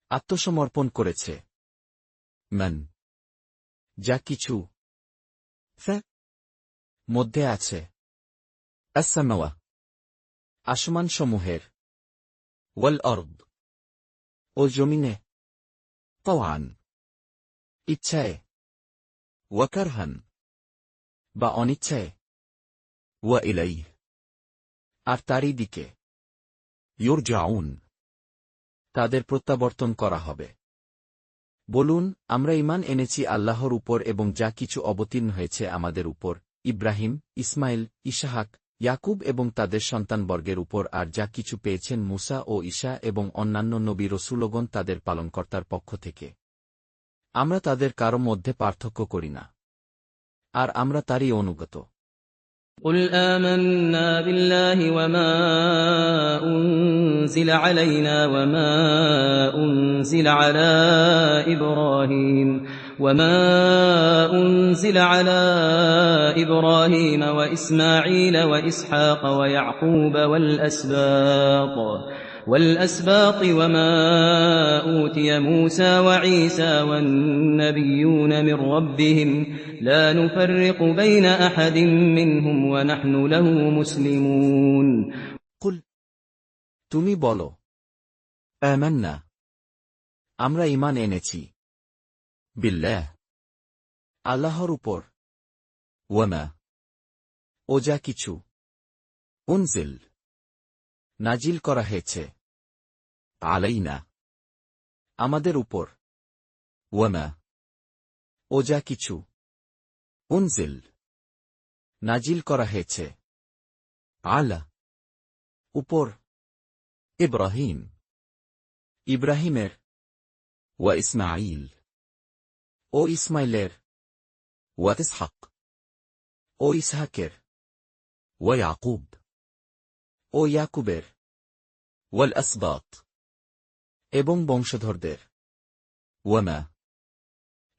[SPEAKER 1] আত্মসমর্পণ করেছে, মান, যা কিছু, মধ্যে আছে, আস-সামাওয়া, আসমানসমূহের, ওয়াল আরদ, ও জমিনে, তাওআন, ইচ্ছায়, ওয়া কারহান, বা অনিচ্ছায়, ওয়া ইলাইহি, আর তারই দিকে, ইউরজাউন, তাদের প্রত্যাবর্তন করা হবে। বলুন, আমরা ঈমান এনেছি আল্লাহর উপর এবং যা কিছু অবতীর্ণ হয়েছে আমাদের উপর, ইব্রাহিম, ইসমাইল, ইসহাক, ইয়াকুব এবং তাদের সন্তানবর্গের উপর, আর যা কিছু পেয়েছেন মূসা ও ঈসা এবং অন্যান্য নবী রসূলগণ তাদের পালনকর্তার পক্ষ থেকে। আমরা তাদের কারো মধ্যে পার্থক্য করি না, আর আমরা তারই অনুগত।
[SPEAKER 3] قل آمنا بالله وما أنزل علينا وما أنزل على إبراهيم وإسماعيل وإسحاق ويعقوب والأسباط وما أوتي موسى وعيسى والنبيون من ربهم لا نفرق بين أحد منهم ونحن له مسلمون
[SPEAKER 1] কুল, তুমি বলো, আমান্না, আমরা ঈমান এনেছি, বিল্লাহ, আল্লাহর উপর, ওয়ামা, ও যা কিছু, উনজিল, নাজিল করা হয়েছে, আলাইনা, আমাদের উপর, ওয়ামা, ও যা কিছু, উনজিল, নাজিল করা হয়েছে, আলা, উপর, ইব্রাহিম, ইব্রাহিমের, ওয়া ইসমাঈল, ও ইসমাইলের, ওয়া ইসহাক, ও ইসহাকের, ওয়া ইয়াকুব, ও ইয়াকুবের, ওয়াল আসবাত, এবং বংশধরদের, ওয়ামা,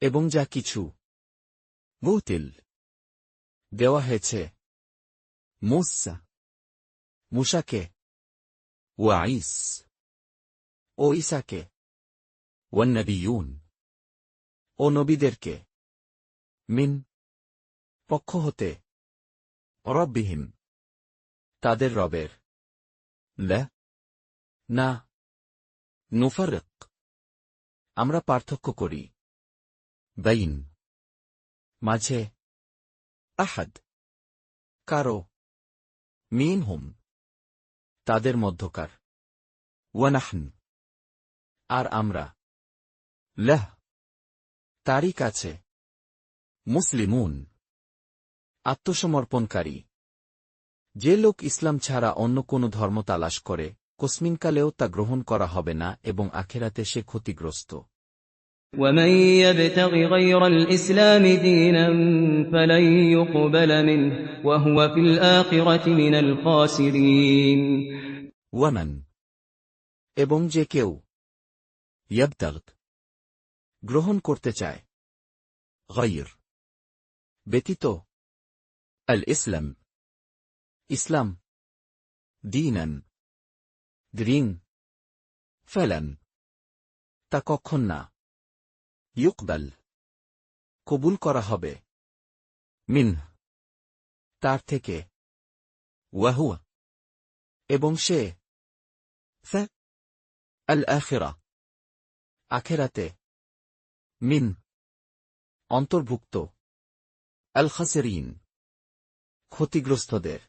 [SPEAKER 1] এবং যা কিছু, মুতিল, দেওয়া হয়েছে, মূসা, মূসাকে, ওয়া ঈস, ও ঈসাকে, ওয়ান নবিয়্যুন, ও নবীদেরকে, মিন, পক্ষ হতে, রব্বিহিম, তাদের রবের, লা, না, নুফারিক, আমরা পার্থক্য করি, বাইন, মাঝে, আহাদ, কারো, মিনহুম, তাদের মধ্যকার, ওয়া নাহনু, আর আমরা, লাহ, তারই কাছে, মুসলিমুন, আত্মসমর্পণকারী। যে লোক ইসলাম ছাড়া অন্য কোনো ধর্ম তালাশ করে, কসমিনকালেও তা গ্রহণ করা হবে না এবং আখেরাতে সে ক্ষতিগ্রস্ত।
[SPEAKER 3] ومن يبتغ غير الإسلام دينا فلن يقبل منه وهو في الآخرة من الخاسرين
[SPEAKER 1] ওয়ামান এবং যে কেউ ইয়াবতাগ গ্রহণ করতে চায় গায়র ব্যতীত আল ইসলাম ইসলাম দীনান দ্রিন ফেলান তা কখন না ইউকবাল কবুল করা হবে মিন তার থেকে ওয়াহুয়া এবং সে আল আখিরা আখেরাতে মিন অন্তর্ভুক্ত আল খাসিরিন ক্ষতিগ্রস্তদের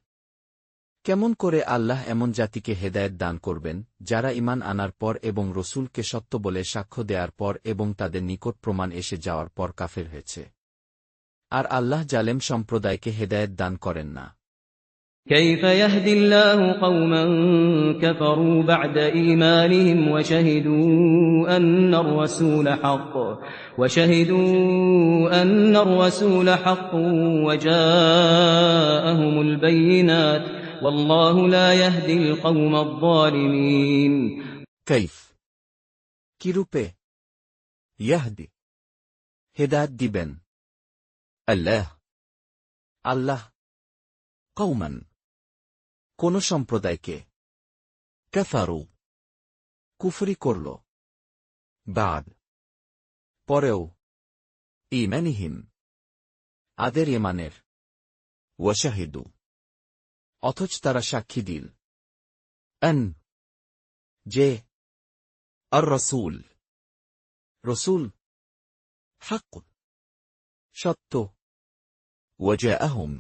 [SPEAKER 1] কেমন করে আল্লাহ এমন জাতিকে হেদায়েত দান করবেন যারা ঈমান আনার পর এবং রসূলকে সত্য বলে সাক্ষ্য দেওয়ার পর এবং তাদের নিকট প্রমাণ এসে যাওয়ার পর কাফের হয়েছে আর আল্লাহ জালেম সম্প্রদায়কে হেদায়েত দান করেন না
[SPEAKER 3] كيف يهدي الله قوما كفروا بعد إيمانهم وشهدوا أن الرسول حق وجاءهم البينات والله لا يهدي القوم الظالمين
[SPEAKER 1] كيف কিরূপে ইয়াহদি হেদায়েত দিবেন আল্লাহ কওমান কোন সম্প্রদায়কে কাফারু কুফরি করল বাদ পরেও ঈমানিহিম আদের ঈমানের ওয়াশাহিদু অথচ তারা সাক্ষী দিল আন যে আর রসূল হক সত্য ওয়াজাআহুম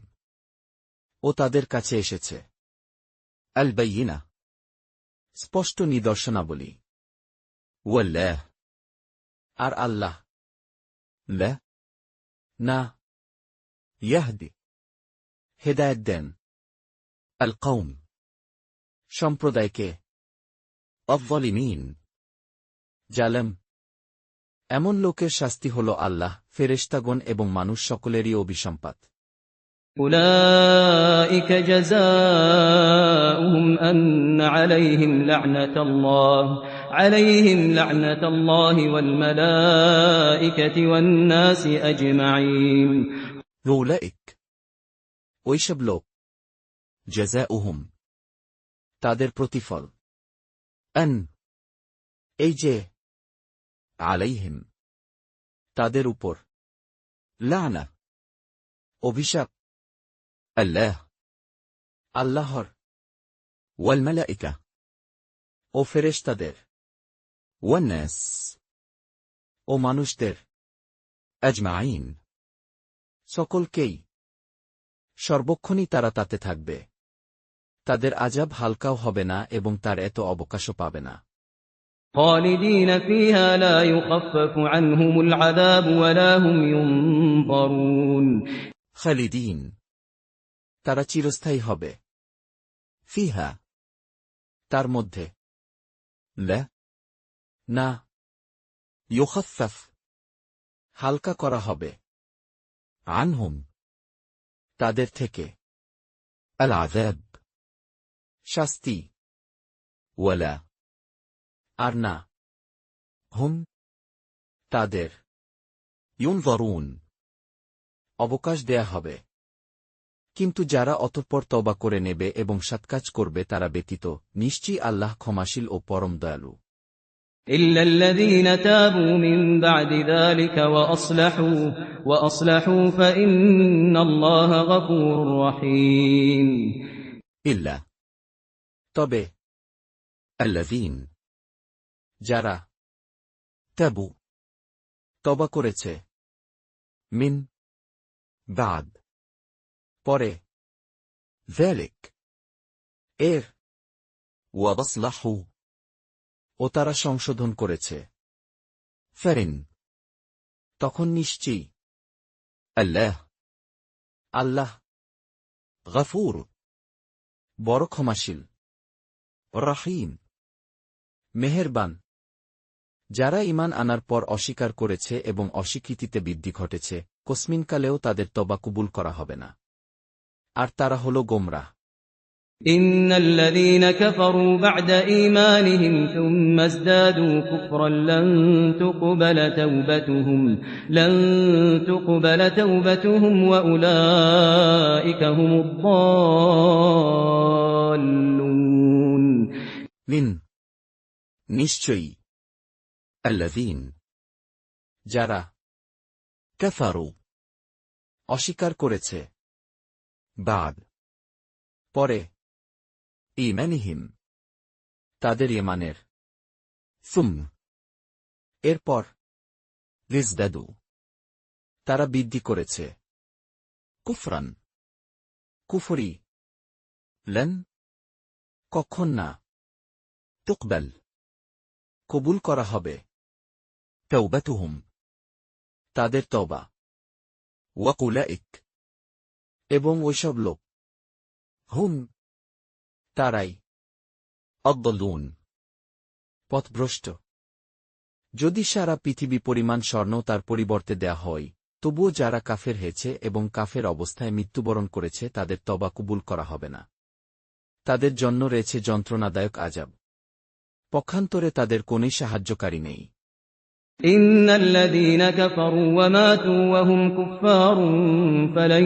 [SPEAKER 1] ও তাদের কাছে এসেছে আল বাইয়িনা স্পষ্ট নিদর্শনাবলী ওয়াল্লাহ আর আল্লাহ না ইয়াহদি হেদায়েত দেন আল কওম সম্প্রদায়কে আয-যালিমিন জালেম এমন লোকের শাস্তি হল আল্লাহ ফেরেশতাগণ এবং মানুষ সকলেরই অভিসম্পাত
[SPEAKER 3] أولئك جزاؤهم أن عليهم لعنة الله والملائكة والناس أجمعين
[SPEAKER 1] أولئك ওইসব লোক জাযাউহুম তাদের প্রতিফল আন এই যে আলাইহিম তাদের উপর লানা অভিশাপ আল্লাহর ওয়াল মালাইকা ও ফেরেশতাদের ওয়ান্নাস ও মানুষদের আজমাইন সকলকেই সর্বক্ষণই তারা তাতে থাকবে তাদের আযাব হালকাও হবে না এবং তার এত অবকাশও পাবে না
[SPEAKER 3] خالدين فيها لا يخفف عنهم العذاب ولا هم ينظرون
[SPEAKER 1] খালিদিন তারা চিরস্থায়ী হবে ফিহা তার মধ্যে না ইউখাফফাফ হালকা করা হবে আনহুম তাদের থেকে আল আযাব শাস্তি ওয়ালা আর না হুম তাদের ইউনযরুন অবকাশ দেয়া হবে কিন্তু যারা অতঃপর তওবা করে নেবে এবং সৎকাজ করবে তারা ব্যতীত নিশ্চয়ই আল্লাহ ক্ষমাশীল ও পরম দয়ালু
[SPEAKER 3] إلا الذين تابوا من بعد ذلك وأصلحوا فإن الله غفور رحيم
[SPEAKER 1] ইল্লা তবে আল্লাযীন যারা তাবু তওবা করেছে মিন বাদ পরে যালিক এর ওয়াসলাহু ও তারা সংশোধন করেছে ফারিন তখন নিশ্চয়ই আল্লাহ গফুর বড় ক্ষমাশীল রহিম মেহেরবান যারা ঈমান আনার পর অস্বীকার করেছে এবং অস্বীকৃতিতে বৃদ্ধি ঘটেছে কসমিনকালেও তাদের তওবা কবুল করা হবে না আর তারা হল গোমরাহ
[SPEAKER 3] إن الذين كفروا بعد إيمانهم ثم ازدادوا كفرا لن تقبل توبتهم وأولئك هم الضالون
[SPEAKER 1] লিন নিশ্চয়ই আল্লাযীন যারা কাফারু অস্বীকার করেছে বাদ পরে ঈমানিহিম তাদের ঈমানের সুম এরপর রিজদাদু তারা বৃদ্ধি করেছে কুফরান কুফরি লেন কখন না তুকবাল কবুল করা হবে তাওবাতুহুম তাদের তওবা ওয়াকুলাইক এবং ওইসব লোক হুম তারাই আদ-দাল্লুন পথভ্রষ্ট যদি সারা পৃথিবী পরিমাণ স্বর্ণ তার পরিবর্তে দেয়া হয় তবুও যারা কাফের হয়েছে এবং কাফের অবস্থায় মৃত্যুবরণ করেছে তাদের তওবা কবুল করা হবে না তাদের জন্য রয়েছে যন্ত্রণাদায়ক আযাব পক্ষান্তরে তাদের কোনই সাহায্যকারী নেই
[SPEAKER 3] إن الذين كفروا وماتوا وهم كفار فلن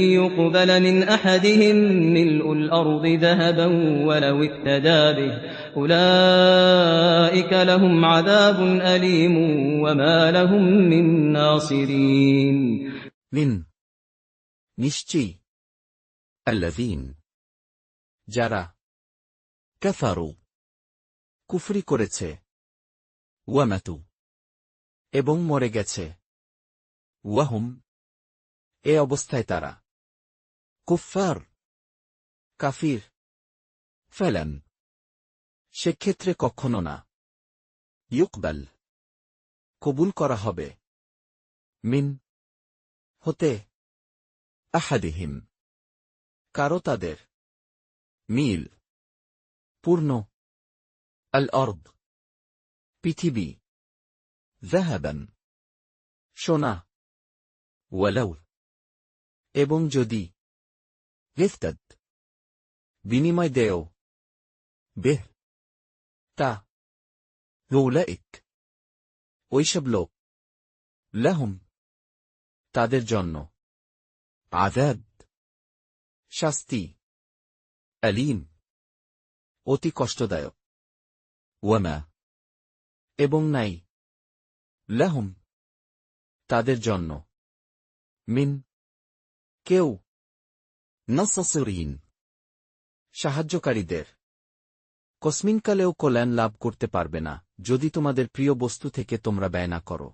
[SPEAKER 3] يقبل من أحدهم ملء الأرض ذهبا ولو افتدى به أولئك لهم عذاب أليم وما لهم من ناصرين
[SPEAKER 1] লিন নিশ্চয়ই আল্লাযীন যারা কাফারু কুফরি করেছে ওয়ামাতু এবং মরে গেছে ওয়াহুম এ অবস্থায় তারা কুফফার কাফির ফেলান সেক্ষেত্রে কখনো না ইউকবাল কবুল করা হবে মিন হতে আহাদিহিম কারো তাদের মিল পূর্ণ আল অর্দ পৃথিবী যাহাবান সোনা ওয়ালাউ এবং যদি ইফতাদ বিনিময় দেও বেহ তা উলাইক ওইসব লোক লাহুম তাদের জন্য আযাব শাস্তি আলীম অতি কষ্টদায়ক ওয়ামা এবং নাই লাহুম তাদের জন্য মিন কেউ নাসসিরিন সাহায্যকারীদের কসমিনকালেও কল্যাণ লাভ করতে পারবে না যদি তোমাদের প্রিয় বস্তু থেকে তোমরা ব্যয় না করো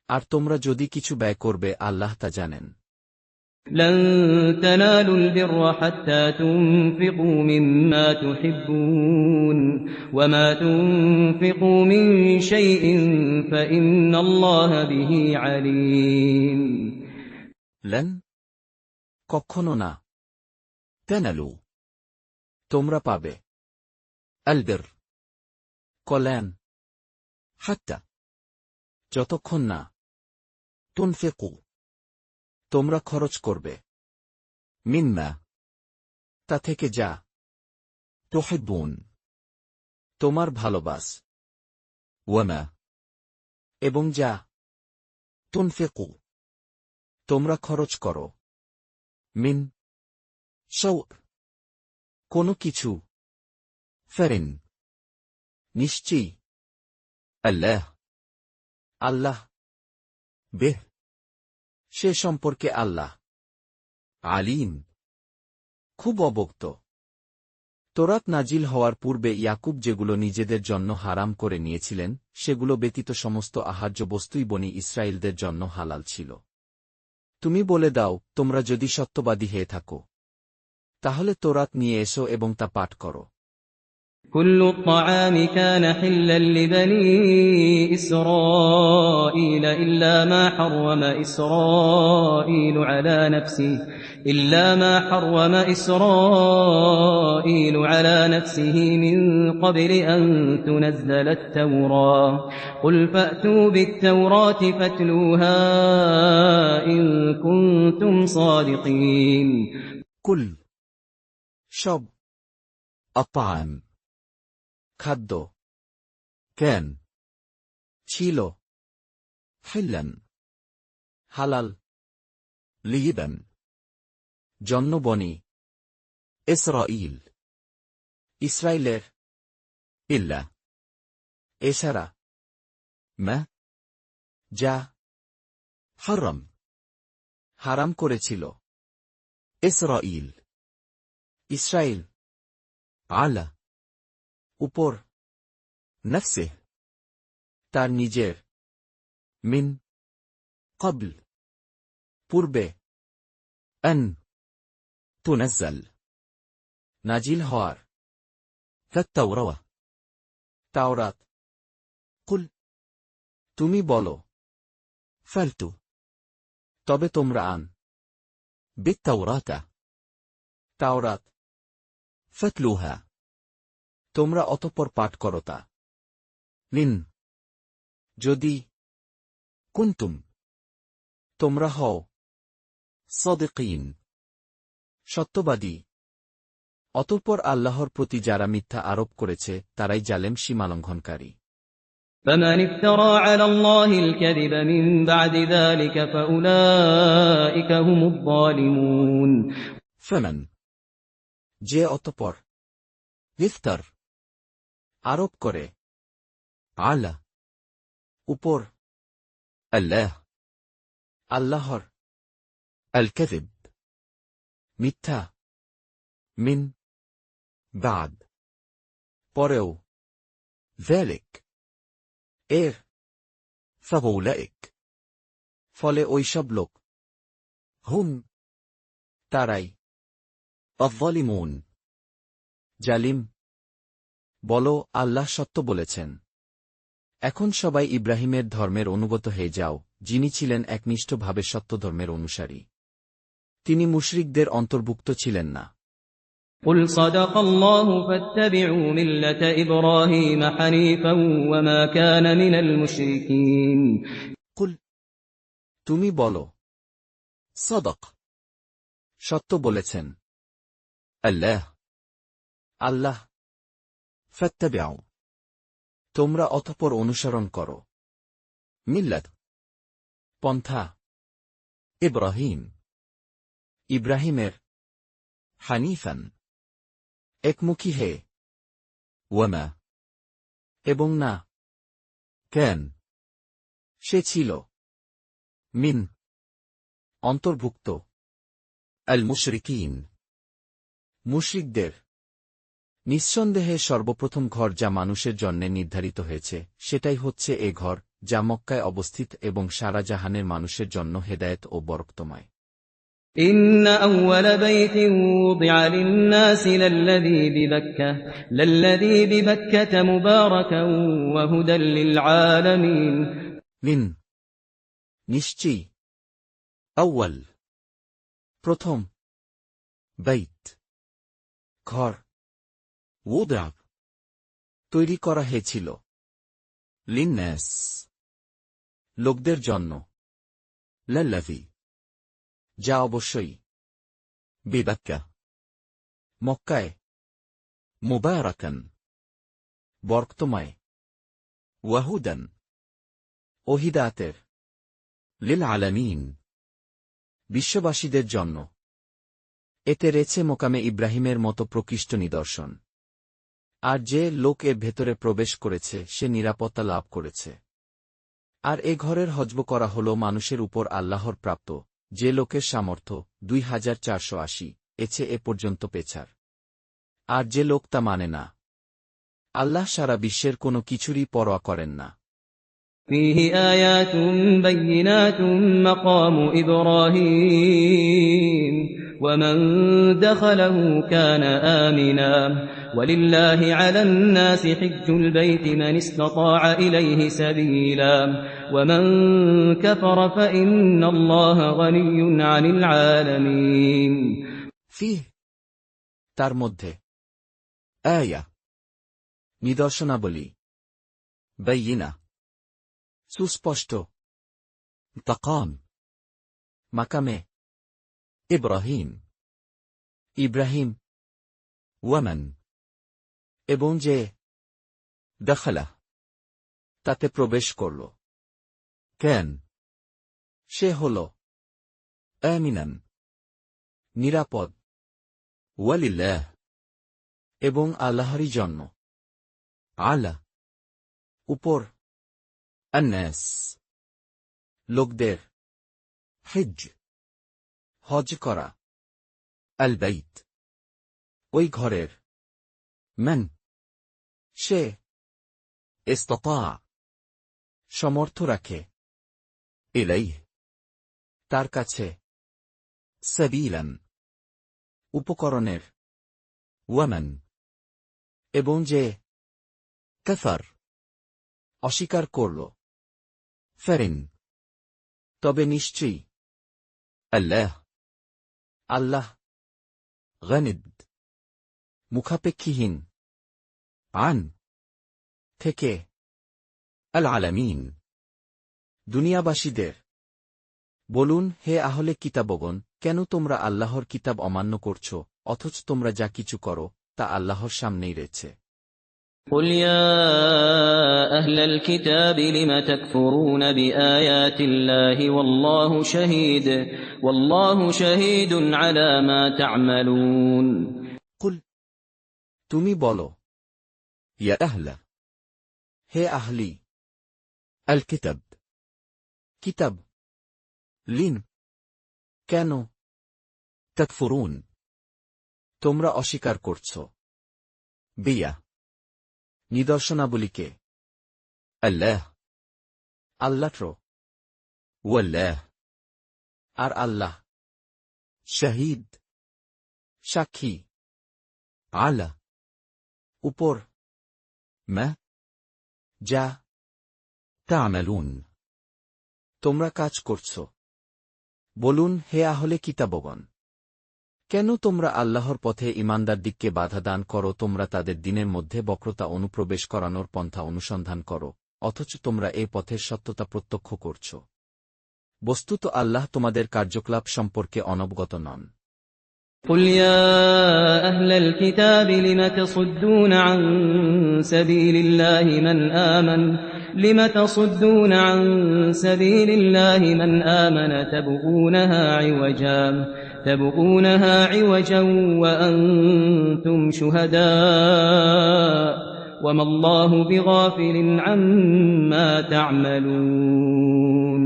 [SPEAKER 1] আর তোমরা যদি কিছু ব্যয় করবে আল্লাহ তা জানেন
[SPEAKER 3] لن تنالوا البر حتى تنفقوا مما تحبون وما تنفقوا من شيء فإن الله به عليم
[SPEAKER 1] لن কখনো না তানালু তোমরা পাবে আলবির কল্যাণ হাত্তা যতক্ষণ না তুনফিকু তোমরা খরচ করবে মিম্মা তা থেকে যা তুহিব্বুন তোমার ভালোবাস ওয়ামা এবং যা তুনফিকু তোমরা খরচ করো মিন শাওক কোনো কিছু ফারিন নিশ্চয়ই আল্লাহ বেহ সে সম্পর্কে আল্লাহ আলিম খুব অবগত তোরাত নাজিল হওয়ার পূর্বে ইয়াকুব যেগুলো নিজেদের জন্য হারাম করে নিয়েছিলেন সেগুলো ব্যতীত সমস্ত আহার্য বস্তুই বনি ইসরায়েলদের জন্য হালাল ছিল তুমি বলে দাও তোমরা যদি সত্যবাদী হয়ে থাকো তাহলে তোরাত নিয়ে এসো এবং তা পাঠ করো
[SPEAKER 3] كل الطعام كان حلا لبني إسرائيل إلا ما حرم إسرائيل على نفسه من قبل أن تنزل التوراة قل فأتوا بالتوراة فاتلوها إن كنتم صادقين
[SPEAKER 1] كل شب الطعام খাদ্য كان ছিল حلا হালাল লিবান জন্য বনি ইসরাইলের ইল্লা এছাড়া মা যা হারাম করেছিল ইসরাইল আলা উপর নফসে তার নিজের মিন কবল পূর্বে আন তুনাজ্জাল নাজিল হওয়ার তাওরাত কুল তুমি বলো ফালতু তবে তোমরা আন তাওরাত ফাতলুহা তোমরা অতঃপর পাঠ করো তা লিন যদি কুনতুম তোমরা হও সাদিকিন সত্যবাদী অতঃপর আল্লাহর প্রতি যারা মিথ্যা আরোপ করেছে তারাই জালেম সীমালঙ্ঘনকারী
[SPEAKER 3] فمن افترى على الله الكذب من بعد ذلك فأولئك هم الظالمون
[SPEAKER 1] ফেমান যে অতঃপর ইফতার আরোপ করে আলা উপর আল্লাহর আল কাযিব মিথ্যা মিন বাদ পরেও যালিক এর ফাউলাইক ফলে ওইসব লোক হুম তারাই আয-যালিমুন জালিম বলো আল্লাহ সত্য বলেছেন এখন সবাই ইব্রাহিমের ধর্মের অনুগত হয়ে যাও যিনি ছিলেন একনিষ্ঠভাবে সত্য ধর্মের অনুসারী তিনি মুশরিকদের অন্তর্ভুক্ত ছিলেন না
[SPEAKER 3] قل صدق الله فاتبعوا ملة إبراهيم حنيفا وما كان من المشركين
[SPEAKER 1] কুল তুমি বলো সদক সত্য বলেছেন আল্লাহ ফাত্তাবিউ তোমরা অতঃপর অনুসরণ করো মিল্লাত পন্থা ইব্রাহিমের হানিফান একমুখী হে ওয়ামা এবং না কেন সে ছিল মিন অন্তর্ভুক্ত আল মুশরিকিন মুশরিকদের নিঃসন্দেহে সর্বপ্রথম ঘর যা মানুষের জন্যে নির্ধারিত হয়েছে সেটাই হচ্ছে এ ঘর যা মক্কায় অবস্থিত এবং সারা জাহানের মানুষের জন্য হেদায়েত ও বরকতময়
[SPEAKER 3] إن أول بيت وضع للناس للذي ببكة مباركا وهدى للعالمين
[SPEAKER 1] লিন নিশ্চয়ই আউয়াল প্রথম বাইত ঘর ওদা তৈরি করা হয়েছিল লিন্নাস লোকদের জন্য লাল্লাযী যা অবশ্যই বিবাক্কা মক্কায় মুবারাকান বরকতময় ওয়াহুদান ও হিদায়াতের লিল আলামিন বিশ্ববাসীদের জন্য এতে রয়েছে মোকামে ইব্রাহিমের মতো প্রকৃষ্ট নিদর্শন আর যে লোক এর ভেতরে প্রবেশ করেছে সে নিরাপত্তা লাভ করেছে আর এ ঘরের হজব করা হল মানুষের উপর আল্লাহর প্রাপ্ত যে লোকের সামর্থ্য 2480 এছে এ পর্যন্ত পেছার আর যে লোক তা মানে না আল্লাহ সারা বিশ্বের কোনো কিছুরই পরোয়া করেন না
[SPEAKER 3] فيه آيات بينات مقام إبراهيم ومن دخله كان آمنا ولله على الناس حج البيت من استطاع إليه سبيلا ومن كفر فإن الله غني عن العالمين
[SPEAKER 1] ফিহ তার মধ্যে আয়া নিদর্শনাবলী বাইয়িনা সুস্পষ্ট তাকাম মাকামে ইব্রাহিম ওয়ামান এবং যে দখলা তাতে প্রবেশ করল কেন সে হল আমিনান নিরাপদ ওয়ালিল্লাহ এবং আল্লাহরই জন্য আলা উপর আন্নাস লোকদের হিজ হজ করা আল বাইত ওই ঘরের মান সে ইস্তাতা সমর্থ রাখে ইলাইহ তার কাছে সাবিলান উপকরণের ওয়ামান এবং যে কাফার অস্বীকার করল ফেরিন তবে নিশ্চয়ই আল্লাহ গনিদ মুখাপেক্ষীহীন আন থেকে আল আলামিন দুনিয়াবাসীদের বলুন হে আহলে কিতাবগণ কেন তোমরা আল্লাহর কিতাব অমান্য করছ অথচ তোমরা যা কিছু করো তা আল্লাহর সামনেই রয়েছে
[SPEAKER 3] قل يا أهل الكتاب لم تكفرون بآيات الله والله شهيد على ما تعملون
[SPEAKER 1] কুল তুমি বলো ইয়া আহলা হে আহলি আল কিতাব কিতাব লিন কেন তাকফুরুন তোমরা অস্বীকার করছ বিয়া নিদর্শনাবলীকে আল্লাহর ওয়াল্লাহ আর আল্লাহ শাহিদ সাক্ষী আলা উপর মা যা তা'মালুন তোমরা কাজ করছ বলুন হে আহলে কিতাবগণ কেন তোমরা আল্লাহর পথে ঈমানদার দিককে বাধা দান করো তোমরা তাদের দিনের মধ্যে বক্রতা অনুপ্রবেশ করানোর পন্থা অনুসন্ধান করো অথচ তোমরা এই পথের সত্যতা প্রত্যক্ষ করছ বস্তুত আল্লাহ তোমাদের কার্যকলাপ সম্পর্কে অনবগত নন
[SPEAKER 3] قل يا أهل الكتاب لم تصدون عن سبيل الله من آمن تبغونها عوجا وأنتم شهداء وما الله بغافل عما تعملون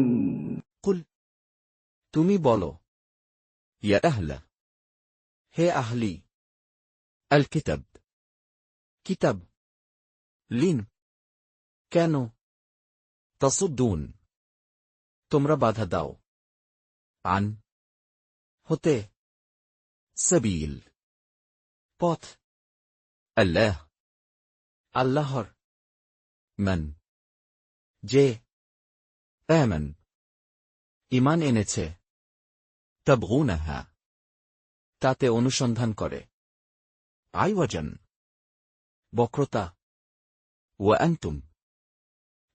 [SPEAKER 1] কুল তুমি বলো ইয়া আহলা হে আহলি আল কিতাব কিতাব লিন কেন তাসুদ্দুন তোমরা বাধা দাও আন হতে সাবিল পথ আল্লাহর মান যে আমান ঈমান এনেছে তাবগুনাহা তাতে অনুসন্ধান করে আইওয়াজান বক্রতা ওয়া আনতুম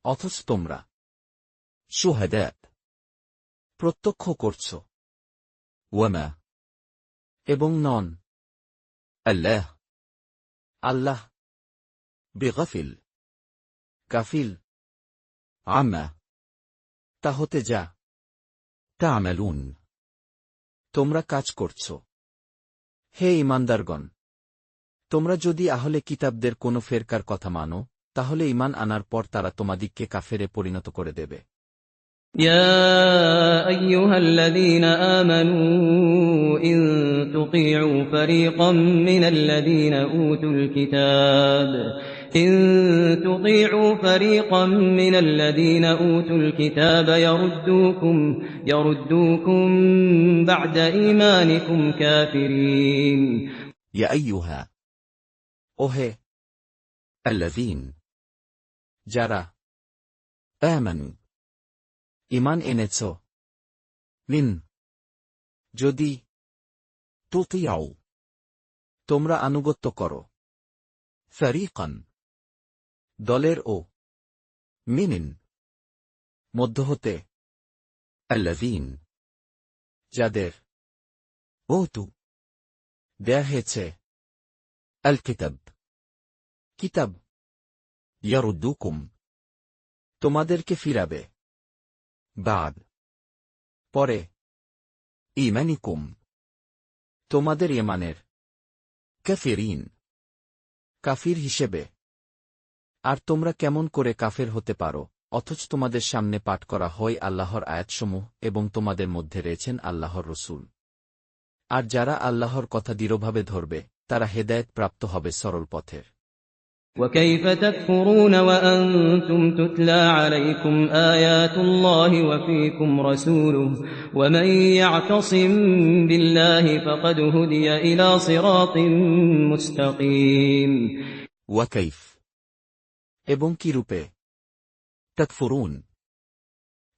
[SPEAKER 1] অথচ তোমরা শুহাদা প্রত্যক্ষ করছ ওয়ামা এবং নন আল্লাহ বেগাফিল কাফিল আমা তা হতে যা তা'মালুন তোমরা কাজ করছ হে ঈমানদারগণ তোমরা যদি আহলে কিতাবদের কোনো ফেরকার কথা মানো তাহলে ঈমান আনার পর তারা তোমাদিগকে কাফেরে পরিণত করে দেবে
[SPEAKER 3] يا أيها الذين آمنوا إن تطيعوا فريقا من الذين أوتوا الكتاب يردوكم بعد إيمانكم كافرين
[SPEAKER 1] يا أيها ওহে الذين যারা آمنوا ঈমান এনেছ লিন যদি তুতিউ তোমরা আনুগত্য করো ফারিকান দলের ও মিনিন মধ্য হতে الذين যাদের ওতু দেয়া হয়েছে আল কিতাব কিতাব ইয়ারুদ্দুকুম তোমাদেরকে ফিরাবে বাদ পরে ঈমানিকুম তোমাদের ঈমানের কাফিরিন কাফির হিসেবে আর তোমরা কেমন করে কাফের হতে পারো অথচ তোমাদের সামনে পাঠ করা হয় আল্লাহর আয়াতসমূহ এবং তোমাদের মধ্যে রয়েছেন আল্লাহর রসূল আর যারা আল্লাহর কথা দৃঢ়ভাবে ধরবে তারা হেদায়েত প্রাপ্ত হবে সরল পথের
[SPEAKER 3] وكيف تكفرون وأنتم تتلى عليكم آيات الله وفيكم رسوله ومن يعتصم بالله فقد هدي إلى صراط مستقيم
[SPEAKER 1] ওয়াকাইফ এবং কি রূপে তাকফুরুন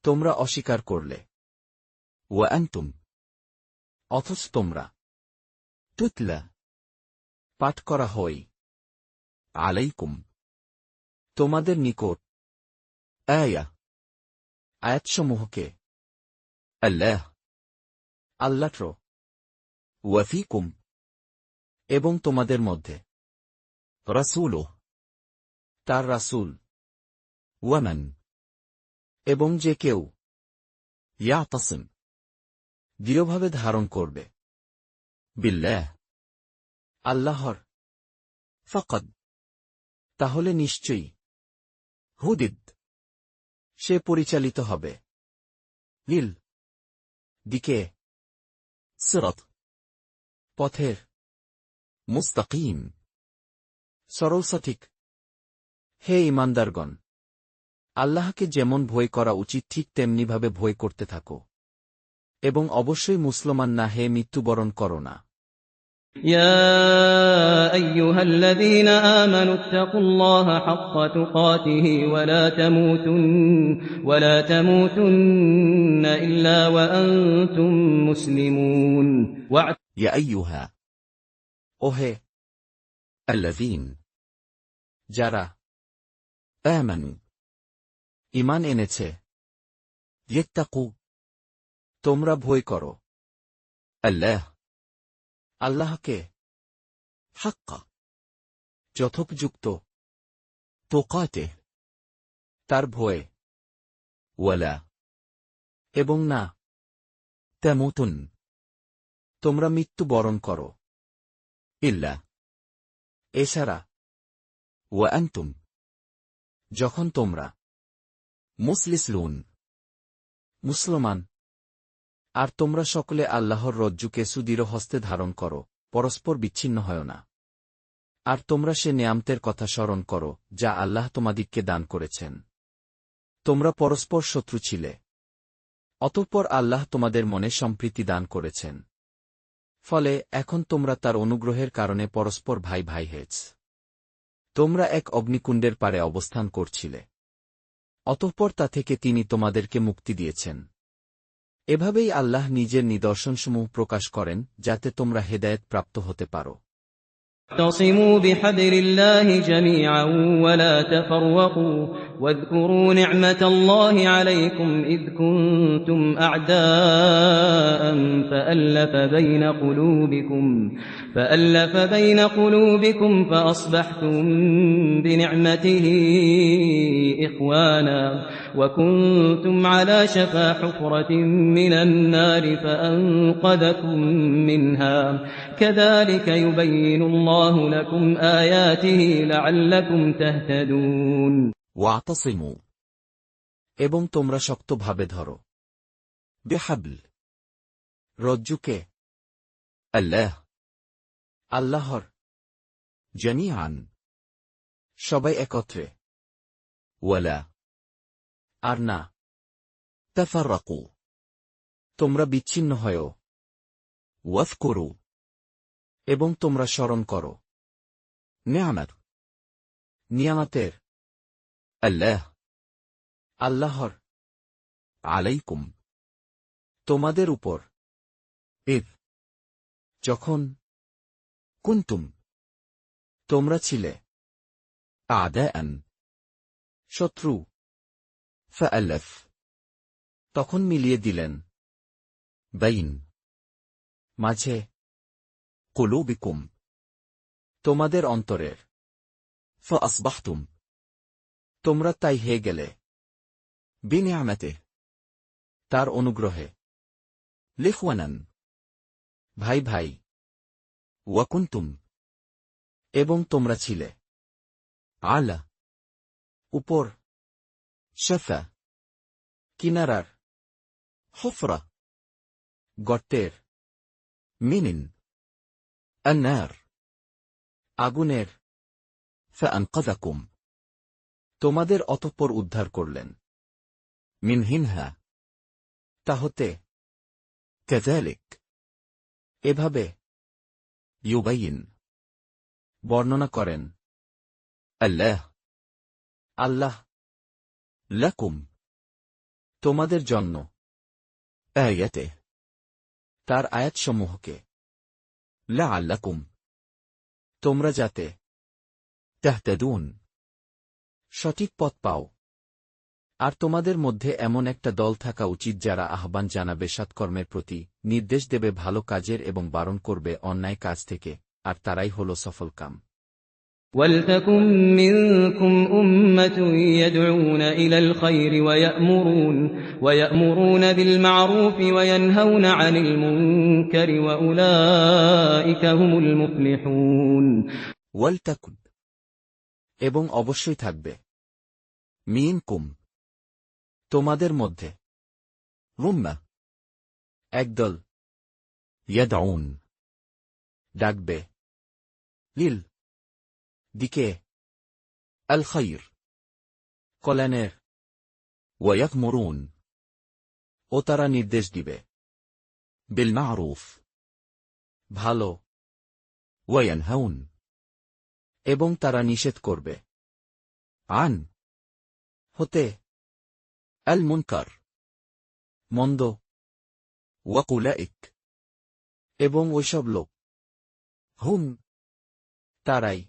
[SPEAKER 1] তোমরা অস্বীকার করলে ওয়া আনতুম অথচ তোমরা তুতলা পাঠ করা হয় আলাইকুম তোমাদের নিকট আয়াতসমূহকে আল্লাহর ওয়াফিকুম এবং তোমাদের মধ্যে রাসূলুহ তার রাসূল ওয়ামান এবং যে কেউ ইয়াতাসিম দৃঢ়ভাবে ধারণ করবে বিল্লাহ আল্লাহর ফাকাদ তাহলে নিশ্চয়ই হুদিদ সে পরিচালিত হবে লিল দিকে সিরাত পথের মুস্তাকিম সরল সঠিক হে ঈমানদারগণ আল্লাহকে যেমন ভয় করা উচিত ঠিক তেমনিভাবে ভয় করতে থাকো এবং অবশ্যই মুসলমান না হে মৃত্যুবরণ করো না
[SPEAKER 3] يا أيها الذين آمنوا اتقوا الله حق تقاته ولا تموتن إلا وأنتم مسلمون
[SPEAKER 1] يا أيها ওহে الذين যারা آمنوا ঈমান এনেছে ইত্তাকু তোমরা ভয় করো আল্লাহকে হাক্কা যথোপযুক্ত তোকাতে তার ভয়ে ওয়ালা এবং না তামুতুন তোমরা মৃত্যুবরণ করো ইল্লা এছাড়া ওয়া আনতুম যখন তোমরা মুসলিসলুন মুসলমান আর তোমরা সকলে আল্লাহর রজ্জুকে সুদৃঢ় হস্তে ধারণ করো পরস্পর বিচ্ছিন্ন হয় না আর তোমরা সে নেয়ামতের কথা স্মরণ করো যা আল্লাহ তোমাদিগকে দান করেছেন তোমরা পরস্পর শত্রু ছিলে অতঃপর আল্লাহ তোমাদের মনে সম্প্রীতি দান করেছেন ফলে এখন তোমরা তার অনুগ্রহের কারণে পরস্পর ভাই ভাই হয়েছ তোমরা এক অগ্নিকুণ্ডের পারে অবস্থান করছিলে অতঃপর তা থেকে তিনি তোমাদেরকে মুক্তি দিয়েছেন এভাবেই আল্লাহ নিজের নিদর্শনসমূহ প্রকাশ করেন যাতে তোমরা হেদায়েত প্রাপ্ত হতে পারো
[SPEAKER 3] اعتصموا بحبل الله جميعا ولا تفرقوا واذكروا نعمة الله عليكم إذ كنتم أعداء فألف بين قلوبكم فأصبحتم بنعمته إخوانا وكنتم على شفا حفرة من النار فأنقذكم منها كذلك يبين الله لكم آياته لعلكم تهتدون
[SPEAKER 1] ওয়াতাসিমু এবং তোমরা শক্তভাবে ধরো বিহাবল রজ্জুকে আল্লাহর জামিআন সবাই একত্রে ওয়ালা আর না তাফাররাকু তোমরা বিচ্ছিন্ন হয়ো ওয়াজকুরু এবং তোমরা স্মরণ করো নিয়ামত নিয়ামতের আল্লাহ আল্লাহর আলাইকুম তোমাদের উপর ইদ যখন কুনতুম তোমরা ছিলে আদাআন শত্রু ফাআলাফ তখন মিলিয়ে দিলেন বাইন মাঝে কুলুবিকুম তোমাদের অন্তরের ফাআসবাহতুম তোমরা তাই হয়ে গেলে বিনিয়ামতে তার অনুগ্রহে লিখওয়ানান ভাই ভাই ওয়াকুন্তুম এবং তোমরা ছিলে আলা উপর শাফা কিনারার হুফরা গর্তের মিনিন আন্নার আগুনের ফাআনকাযাকুম তোমাদের অতঃপর উদ্ধার করলেন মিনহিনহা তা হতে কাযালিক এভাবে ইউবাইয়িন বর্ণনা করেন আল্লাহ আল্লাহ লাকুম তোমাদের জন্য আয়াতে তার আয়াতসমূহকে লাআল্লাকুম তোমরা যাতে তাহতাদুন সঠিক পথ পাও আর তোমাদের মধ্যে এমন একটা দল থাকা উচিত যারা আহ্বান জানাবে সৎকর্মের প্রতি নির্দেশ দেবে ভালো কাজের এবং বারণ করবে অন্যায় কাজ থেকে আর তারাই হল সফলকাম
[SPEAKER 3] ولتكن منكم أمة يدعون إلى الخير ويأمرون بالمعروف وينهون عن المنكر وأولئك هم المفلحون
[SPEAKER 1] ওয়ালতাকুন এবং অবশ্যই থাকবে মিনকুম তোমাদের মধ্যে উম্মাহ একদল ইয়াদউন ডাকবে লিল দিকে আল খায়র কল্যাণের ওয়ায়া'মুরুন ও তারা নির্দেশ দিবে বিল মা'রুফ ভালো ওয়ায়ানহাউন এবং তারা নিষেধ করবে আন হতে আল মুনকার মন্দ ওয়াকুলাইক এবং ওইসব লোক হুম তারাই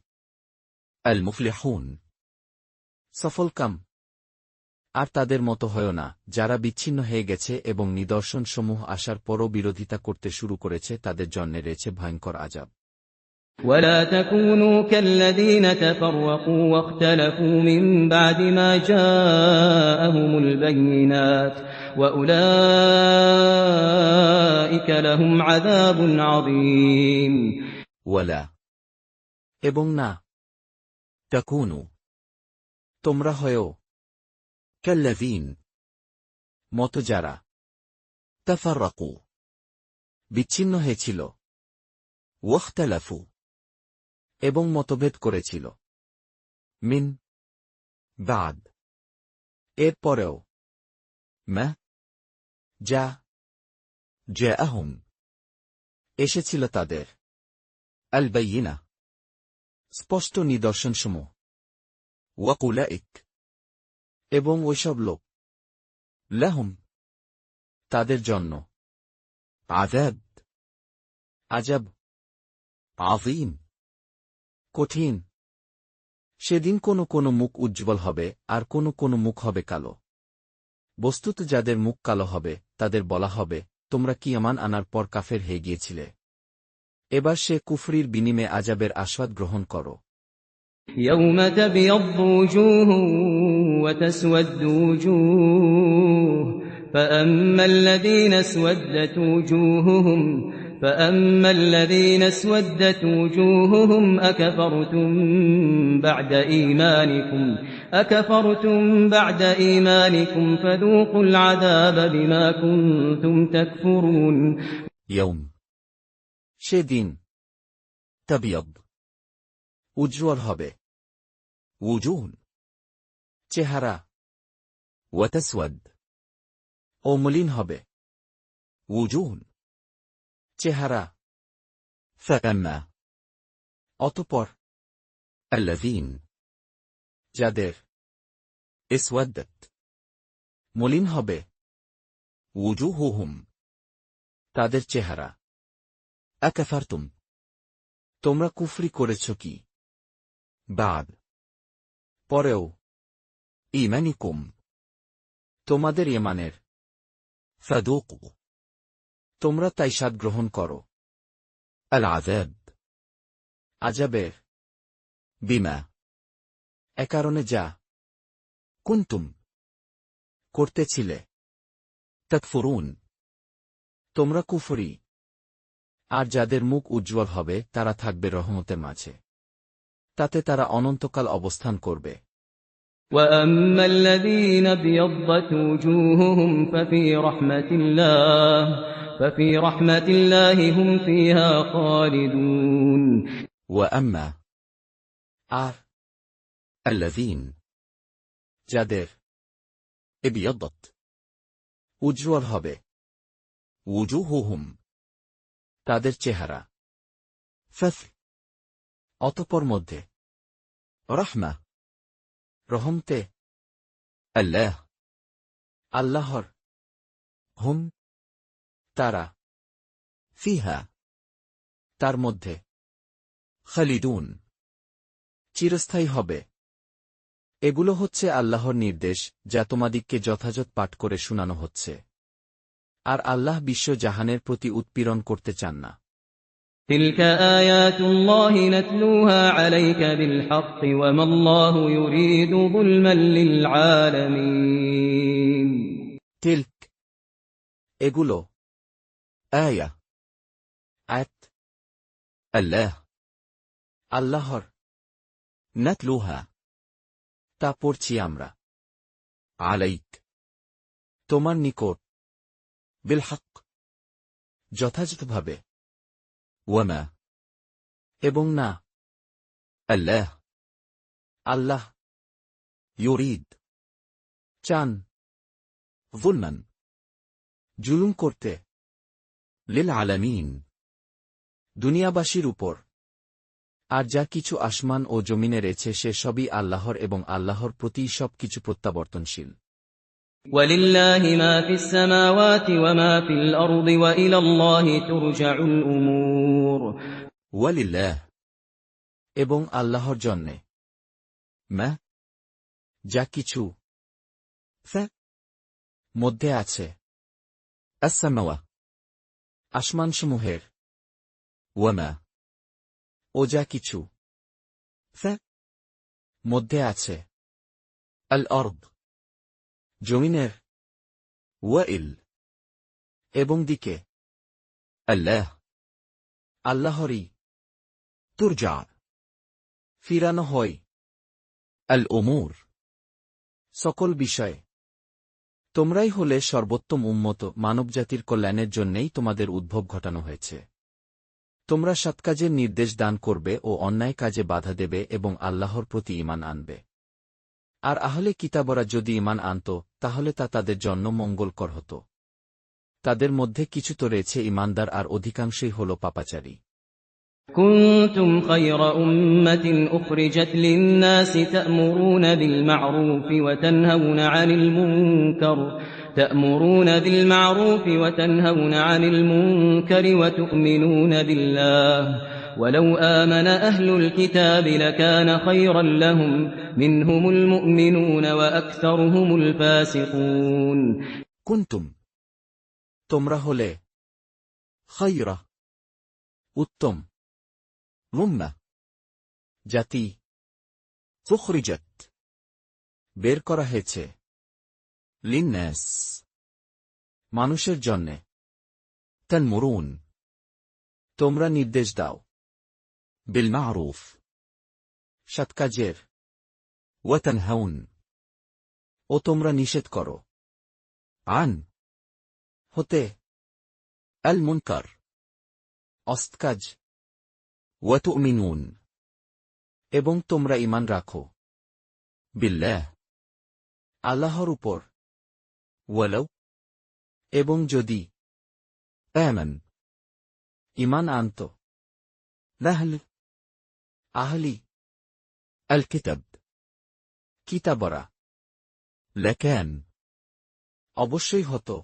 [SPEAKER 1] আল মুফলিহুন সফলকাম আর তাদের মতো হয় না যারা বিচ্ছিন্ন হয়ে গেছে এবং নিদর্শনসমূহ আসার পরও বিরোধিতা করতে শুরু করেছে তাদের জন্য রয়েছে ভয়ঙ্কর আযাব
[SPEAKER 3] ولا تكونوا كالذين تفرقوا واختلفوا من بعد ما جاءهم البينات وأولئك لهم عذاب عظيم
[SPEAKER 1] ওয়ালা এবং না তাকুনু তোমরা হয়েও কাল্লাযীন মতো যারা তাফাররাকু বিচ্ছিন্ন হয়েছিল ওয়াখতালাফু এবং মতভেদ করেছিল মিন বাদ এর পরেও মা যা জাআহুম এসেছিল তাদের আল বাইয়িনা স্পষ্ট নিদর্শনসমূহ ওয়াকুলাইক এবং ওইসব লোক লাহুম তাদের জন্য আযাব আযাব আযীম কঠিন সেদিন কোনো মুখ উজ্জ্বল হবে আর কোনো মুখ হবে কালো বস্তুত যাদের মুখ কালো হবে তাদের বলা হবে তোমরা কি ঈমান আনার পর কাফের হয়ে গিয়েছিলে এবার সে কুফরির বিনিময়ে আযাবের আস্বাদ গ্রহণ করো
[SPEAKER 3] يوم تبيض وجوه وتسود وجوه فأما الذين اسودت وجوههم أكفرتم بعد إيمانكم فذوقوا العذاب بما كنتم تكفرون
[SPEAKER 1] يوم সেদিন তাবিয়াদ উজ্জ্বল হবে উজুন চেহারা ওয়াতাসওয়াদ ও মলিন হবে উজুন চেহারা ফাআম্মা অতঃপর الذين যাদের اسودت মলিন হবে وجوههم তাদের চেহারা আকাফারতুম তোমরা কুফরি করেছ কি বাদ পরেও ঈমানিকুম তোমাদের ঈমানের ফাদুকু তোমরা তাই স্বাদ গ্রহণ করো আল আযাব আযাবের বিমা এ কারণে যা কুনতুম করতেছিলে তাকফুরুন তোমরা কুফরি আর যাদের মুখ উজ্জ্বল হবে তারা থাকবে রহমতের মাঝে তাতে তারা অনন্তকাল অবস্থান করবে
[SPEAKER 3] وأما الذين ابيضت وجوههم ففي رحمة الله هم فيها خالدون
[SPEAKER 1] وأما আর الذين যাদের ابيضت উজ্জ্বল হবে وجوههم তাদের চেহারা অতঃপর মধ্যে রহমা রহমতে আল্লাহর হুম তারা ফিহা তার মধ্যে খালিদুন চিরস্থায়ী হবে এগুলো হচ্ছে আল্লাহর নির্দেশ যা তোমাদিগকে যথাযথ পাঠ করে শোনানো হচ্ছে আর আল্লাহ বিশ্ব জাহানের প্রতি উৎপীড়ন করতে চান না
[SPEAKER 3] تلك آيات الله نتلوها عليك بالحق وما الله يريد ظلما للعالمين
[SPEAKER 1] তিলক এগুলো আয়া আয়াত আল্লাহর নাতলুহা তা পড়ছি আমরা আলাইক তোমার নিকট বিল হক যথাযথভাবে ওয়ামা এবং না আল্লাহ ইউরিদ চান যুলমান জুলুম করতে লিল আলামিন দুনিয়াবাসীর উপর আর যা কিছু আসমান ও জমিনে রয়েছে সে সবই আল্লাহর এবং আল্লাহর প্রতিই সবকিছু প্রত্যাবর্তনশীল
[SPEAKER 3] ولله ما في السماوات وما في الأرض وإلى الله ترجع الأمور
[SPEAKER 1] ওয়ালিল্লাহ এবং আল্লাহর জন্যে মা যা কিছু মধ্যে আছে আসসামাওয়া আসমানসমূহের ওয়ামা ও যা কিছু মধ্যে আছে আল আরদ জমিনের ওয়াইল এবং দিকে আল্লাহরই তুরজা ফিরানো হয় আল উমুর সকল বিষয়ে তোমরাই হলে সর্বোত্তম উম্মত মানবজাতির কল্যাণের জন্যেই তোমাদের উদ্ভব ঘটানো হয়েছে তোমরা সৎকাজের নির্দেশ দান করবে ও অন্যায় কাজে বাধা দেবে এবং আল্লাহর প্রতি ঈমান আনবে আর আহলে কিতাবরা যদি ঈমান আনত তাহলে তা তাদের জন্য মঙ্গলকর হতো তাদের মধ্যে কিছু তো রয়েছে ঈমানদার আর অধিকাংশই হল পাপাচারী
[SPEAKER 3] كنتم خير أمة أخرجت للناس تأمرون بالمعروف وتنهون عن المنكر وتؤمنون بالله ولو آمن أهل الكتاب لكان خيرا لهم منهم المؤمنون وأكثرهم الفاسقون
[SPEAKER 1] কুনতুম তোমরা হলে খায়রা উত্তম উম্মাহ জাতি উখরিজাত বের করা হয়েছে লিন্নাস মানুষের জন্যে তানমুরুন তোমরা নির্দেশ দাও বিল মা'রুফ সৎকাজের ওয়া তানহাউন ও তোমরা নিষেধ করো আন হতে আল মুনকার অসৎকাজ ওয়া তু'মিনুন এবং তোমরা ঈমান রাখো বিল্লাহ আল্লাহর উপর ওয়ালাউ এবং যদি আমান ঈমান আনত লাহল আহলি আল কিতাব কিতাবরা লাকান অবশ্যই হতো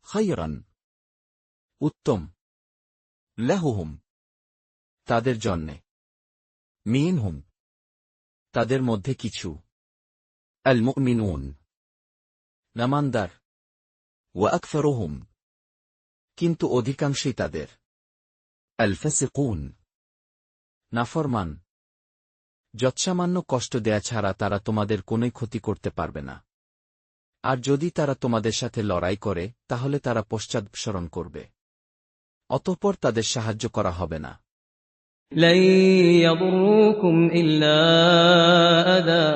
[SPEAKER 1] খায়রান উত্তম লাহুম তাদের জন্যে মিনহুম তাদের মধ্যে কিছু আল মুমিনুন নামানদার ওয়া আকসারুহুম কিন্তু অধিকাংশই তাদের আল ফাসিকুন নাফরমান যৎসামান্য কষ্ট দেয়া ছাড়া তারা তোমাদের কোনোই ক্ষতি করতে পারবে না আর যদি তারা তোমাদের সাথে লড়াই করে তাহলে তারা পশ্চাদপসরণ করবে অতঃপর তাদের সাহায্য করা হবে না
[SPEAKER 3] لن يضروكم إلا أذى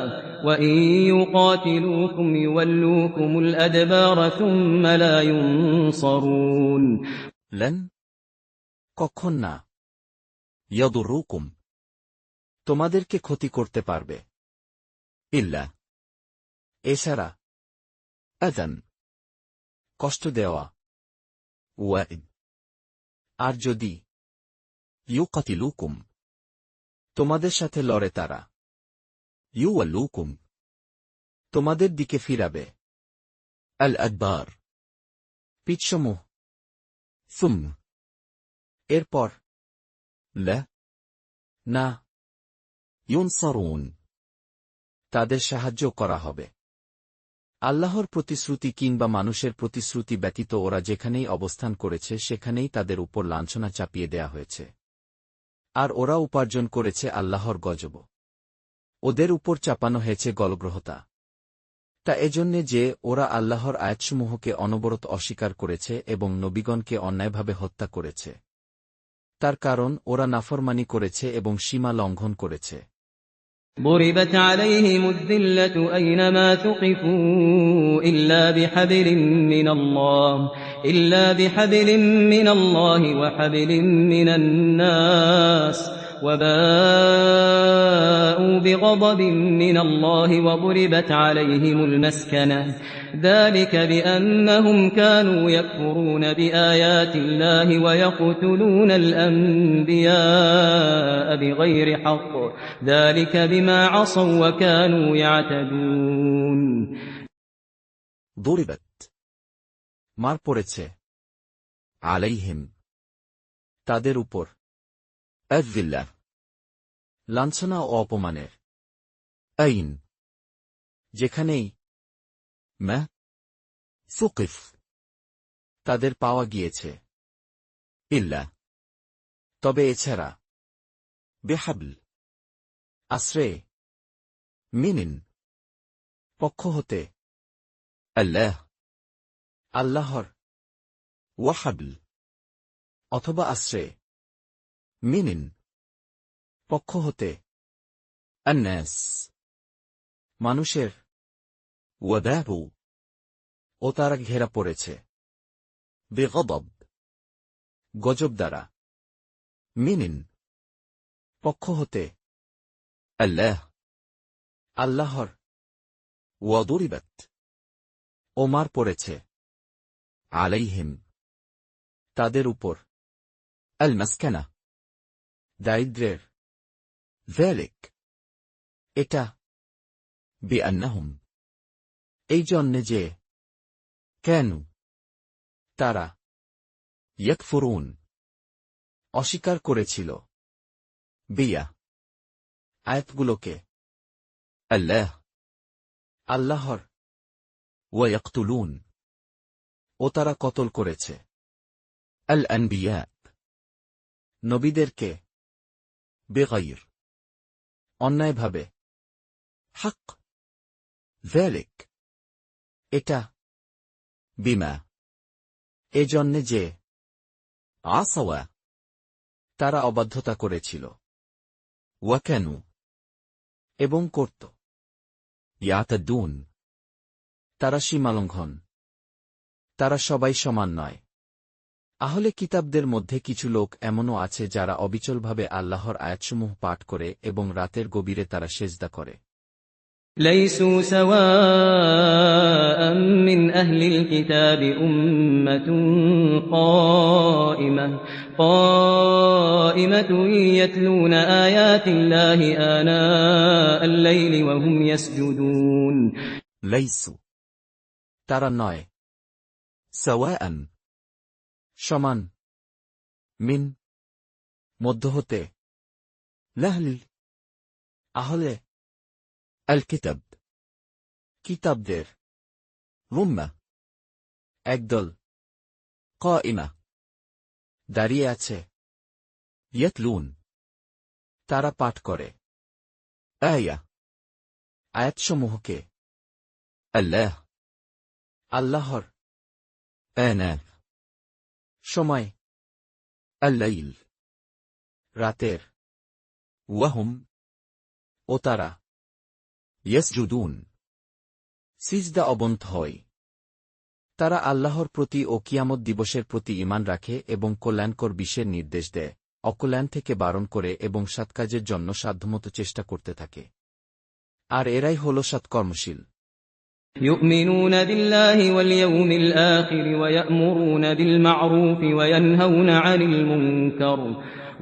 [SPEAKER 3] وإن يقاتلوكم يولوكم الأدبار ثم لا ينصرون
[SPEAKER 1] লেন কখন না ইয়াদুরুকুম তোমাদেরকে ক্ষতি করতে পারবে ইল্লা এছাড়া আযান কষ্ট দেওয়া ওয়াইদ আর যদি ইউকাতিলুকুম তোমাদের সাথে লড়ে তারা ইউওয়াল্লুকুম তোমাদের দিকে ফিরাবে আল আদবার পিছসমূহ সুম এরপর লা না ইউনসারুন তাদের সাহায্য করা হবে আল্লাহর প্রতিশ্রুতি কিংবা মানুষের প্রতিশ্রুতি ব্যতীত ওরা যেখানেই অবস্থান করেছে সেখানেই তাদের উপর লাঞ্ছনা চাপিয়ে দেয়া হয়েছে আর ওরা উপার্জন করেছে আল্লাহর গজব ওদের উপর চাপানো হয়েছে গলগ্রহতা তা এজন্যে যে ওরা আল্লাহর আয়াতসমূহকে অনবরত অস্বীকার করেছে এবং নবীগণকে অন্যায়ভাবে হত্যা করেছে তার কারণ ওরা নাফরমানি করেছে এবং সীমা লঙ্ঘন করেছে
[SPEAKER 3] ضربت عليهم الذلة أينما ثقفوا إلا بحبل من الله وحبل من الناس وباءوا بغضب من الله وضربت عليهم المسكنة ذلك بأنهم كانوا يكفرون بآيات الله ويقتلون الأنبياء بغير حق ذلك بما عصوا وكانوا يعتدون
[SPEAKER 1] ضربت মার পড়েছে আলাইহিম তাদের উপর আযিল্লাহ লাঞ্ছনা ও অপমানের আইন যেখানেই মা সুকিফ তাদের পাওয়া গিয়েছে ইল্লা তবে এছাড়া বেহাবল আশ্রয়ে মিনিন পক্ষ হতে আল্লাহ আল্লাহর ওয়াহাবল অথবা আশ্রয়ে মিনিন পক্ষ হতে আন্নাস মানুষের ওয়াদাবু ও তারা ঘেরা পড়েছে বেগদব গজব দ্বারা মিনিন পক্ষ হতে আল্লাহ আল্লাহর ওয়াদুরিবাত ওমার পড়েছে আলাইহিম তাদের উপর আল মাসকানা দারিদ্র্যের যালিক এটা বিআন্নাহুম এই জন্যে যে কেন তারা ইয়াকফুরুন অস্বীকার করেছিল বিয়া আয়াতগুলোকে আল্লাহ আল্লাহর ওয়া ইয়াকতুলুন ও তারা কতল করেছে আল আনবিয়া নবীদেরকে বেগাইর অন্যায়ভাবে হক যালিক এটা বিমা এজন্যে যে আসাওয়া তারা অবাধ্যতা করেছিল ওয়াকানু এবং করত ইয়াতাদুন তারা সীমালঙ্ঘন তারা সবাই সমান নয় আহলে কিতাবদের মধ্যে কিছু লোক এমনও আছে যারা অবিচলভাবে আল্লাহর আয়াতসমূহ পাঠ করে এবং রাতের গভীরে তারা সেজদা করে
[SPEAKER 3] ليسوا سواء من أهل الكتاب أمة قائمة يتلون آيات الله آناء الليل وهم يسجدون
[SPEAKER 1] লাইসু তারা নয় সাওয়াআন সমান মিন মধ্য হতে লাহলিল আহলে আল কিতাব কিতাবদের উম্মাহ একদল কাইমা দাঁড়িয়ে আছে ইয়াতলুন তারা পাঠ করে আয়াতসমূহকে আল্লাহর আনা সময় আল-লাইল রাতের ওয়াহুম ও তারা ইয়াসজুদুন সিজদা অবনত হয় তারা আল্লাহর প্রতি ও কিয়ামত দিবসের প্রতি ঈমান রাখে এবং কল্যাণকর বিষয়ের নির্দেশ দেয় অকল্যাণ থেকে বারণ করে এবং সৎকাজের জন্য সাধ্যমতো চেষ্টা করতে থাকে আর এরাই হল সৎকর্মশীল
[SPEAKER 3] يؤمنون بالله واليوم الآخر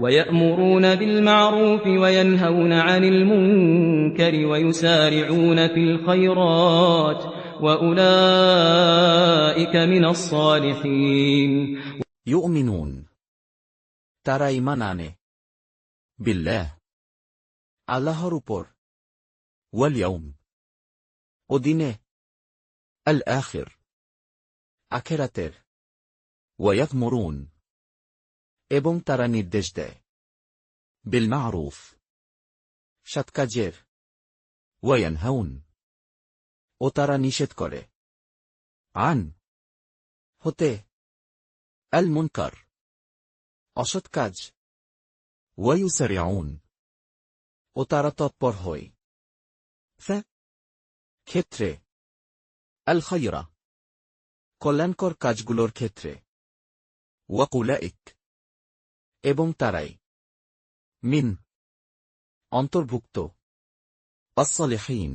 [SPEAKER 3] ويأمرون بالمعروف وينهون عن المنكر ويسارعون في الخيرات وأولئك من الصالحين
[SPEAKER 1] يؤمنون তারা ঈমান আনে বিল্লাহ আল্লাহর উপর ওয়াল ইয়াউম ও দিনে আল আখির আখিরাতের ওয়ায়া'মুরুন এবং তারা নির্দেশ দেয় বিল মা'রুফ সৎকাজের ওয়ায়ানহাউন ও তারা নিষেধ করে আন হতে আল মুনকার অসৎ কাজ ওয়ায়ুসারিউন ও তারা তৎপর হয় ক্ষেত্রে আল খায়রা কল্যাণকর কাজগুলোর ক্ষেত্রে ওয়াকুলাইক এবং তারাই মিন অন্তর্ভুক্ত আস-সালিহিন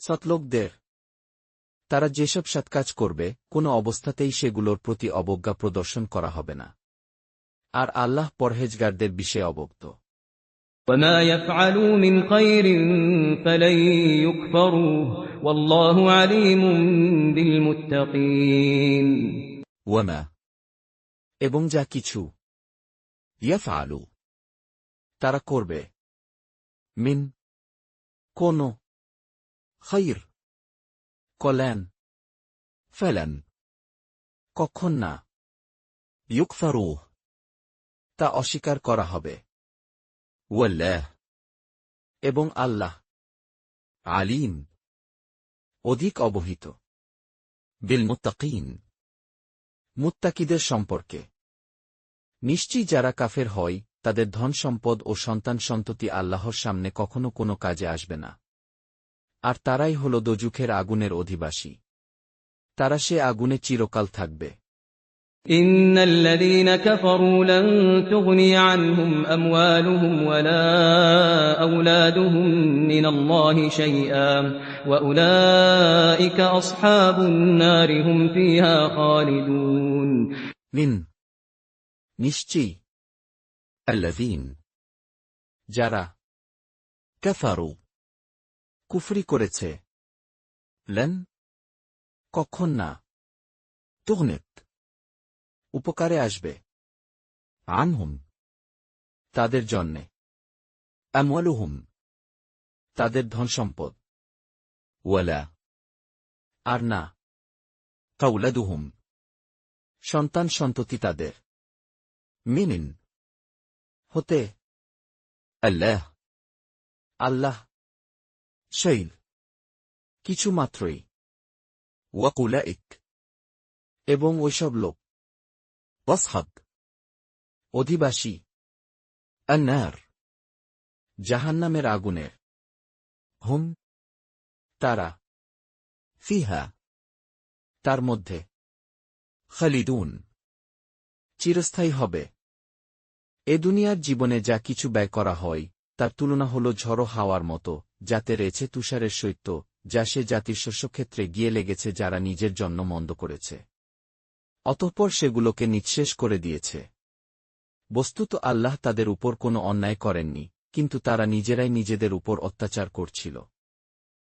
[SPEAKER 1] সৎলোকদের তারা যেসব সৎকাজ করবে কোনো অবস্থাতেই সেগুলোর প্রতি অবজ্ঞা প্রদর্শন করা হবে না আর আল্লাহ পরহেজগারদের বিষয়ে অবগত
[SPEAKER 3] وما يفعلوا من خير فلن يكفروه والله عليم بالمتقين
[SPEAKER 1] ওয়ামা এবং যা কিছু ইয়াফআলু তারা করবে মিন কোন খায়র কল্যাণ ফালান কখন না ইউকফারুহ তা অস্বীকার করা হবে ওয়াল্লাহ এবং আল্লাহ আলিম অধিক অবহিত বিল মুত্তাকিন মুত্তাকিদের সম্পর্কে নিশ্চয়ই যারা কাফের হয় তাদের ধন সম্পদ ও সন্তান সন্ততি আল্লাহর সামনে কখনো কোনো কাজে আসবে না আর তারাই হল দোজখের আগুনের অধিবাসী তারা সে আগুনে চিরকাল থাকবে
[SPEAKER 3] إن الذين كفروا لن تغني عنهم أموالهم ولا أولادهم من الله شيئا وأولئك أصحاب النار هم فيها خالدون
[SPEAKER 1] নিশ্চয়ই আল্লাযীন যারা কাফারু কুফরি করেছে লন কখন না তুগনিত উপকারে আসবে আনহুম তাদের জন্যে আমওয়ালুহুম তাদের ধনসম্পদ ওয়ালা আর না আওলাদুহুম সন্তান সন্ততি তাদের মিনিন হতে আল্লাহ শৈল কিছু মাত্রই ওয়াকুলাইক এবং ওইসব লোক ওয়াসহাব অধিবাসী আন-নার জাহান্নামের আগুনের হুম তারা ফিহা তার মধ্যে খালিদুন চিরস্থায়ী হবে এ দুনিয়ার জীবনে যা কিছু ব্যয় করা হয় তার তুলনা হল ঝড়ো হাওয়ার মতো যাতে রয়েছে তুষারের শৈত্য, যা সে জাতির শস্যক্ষেত্রে গিয়ে লেগেছে যারা নিজের জন্য মন্দ করেছে। অতঃপর সেগুলোকে নিঃশেষ করে দিয়েছে। বস্তুত আল্লাহ তাদের উপর কোনো অন্যায় করেননি, কিন্তু তারা নিজেরাই নিজেদের উপর অত্যাচার করছিল।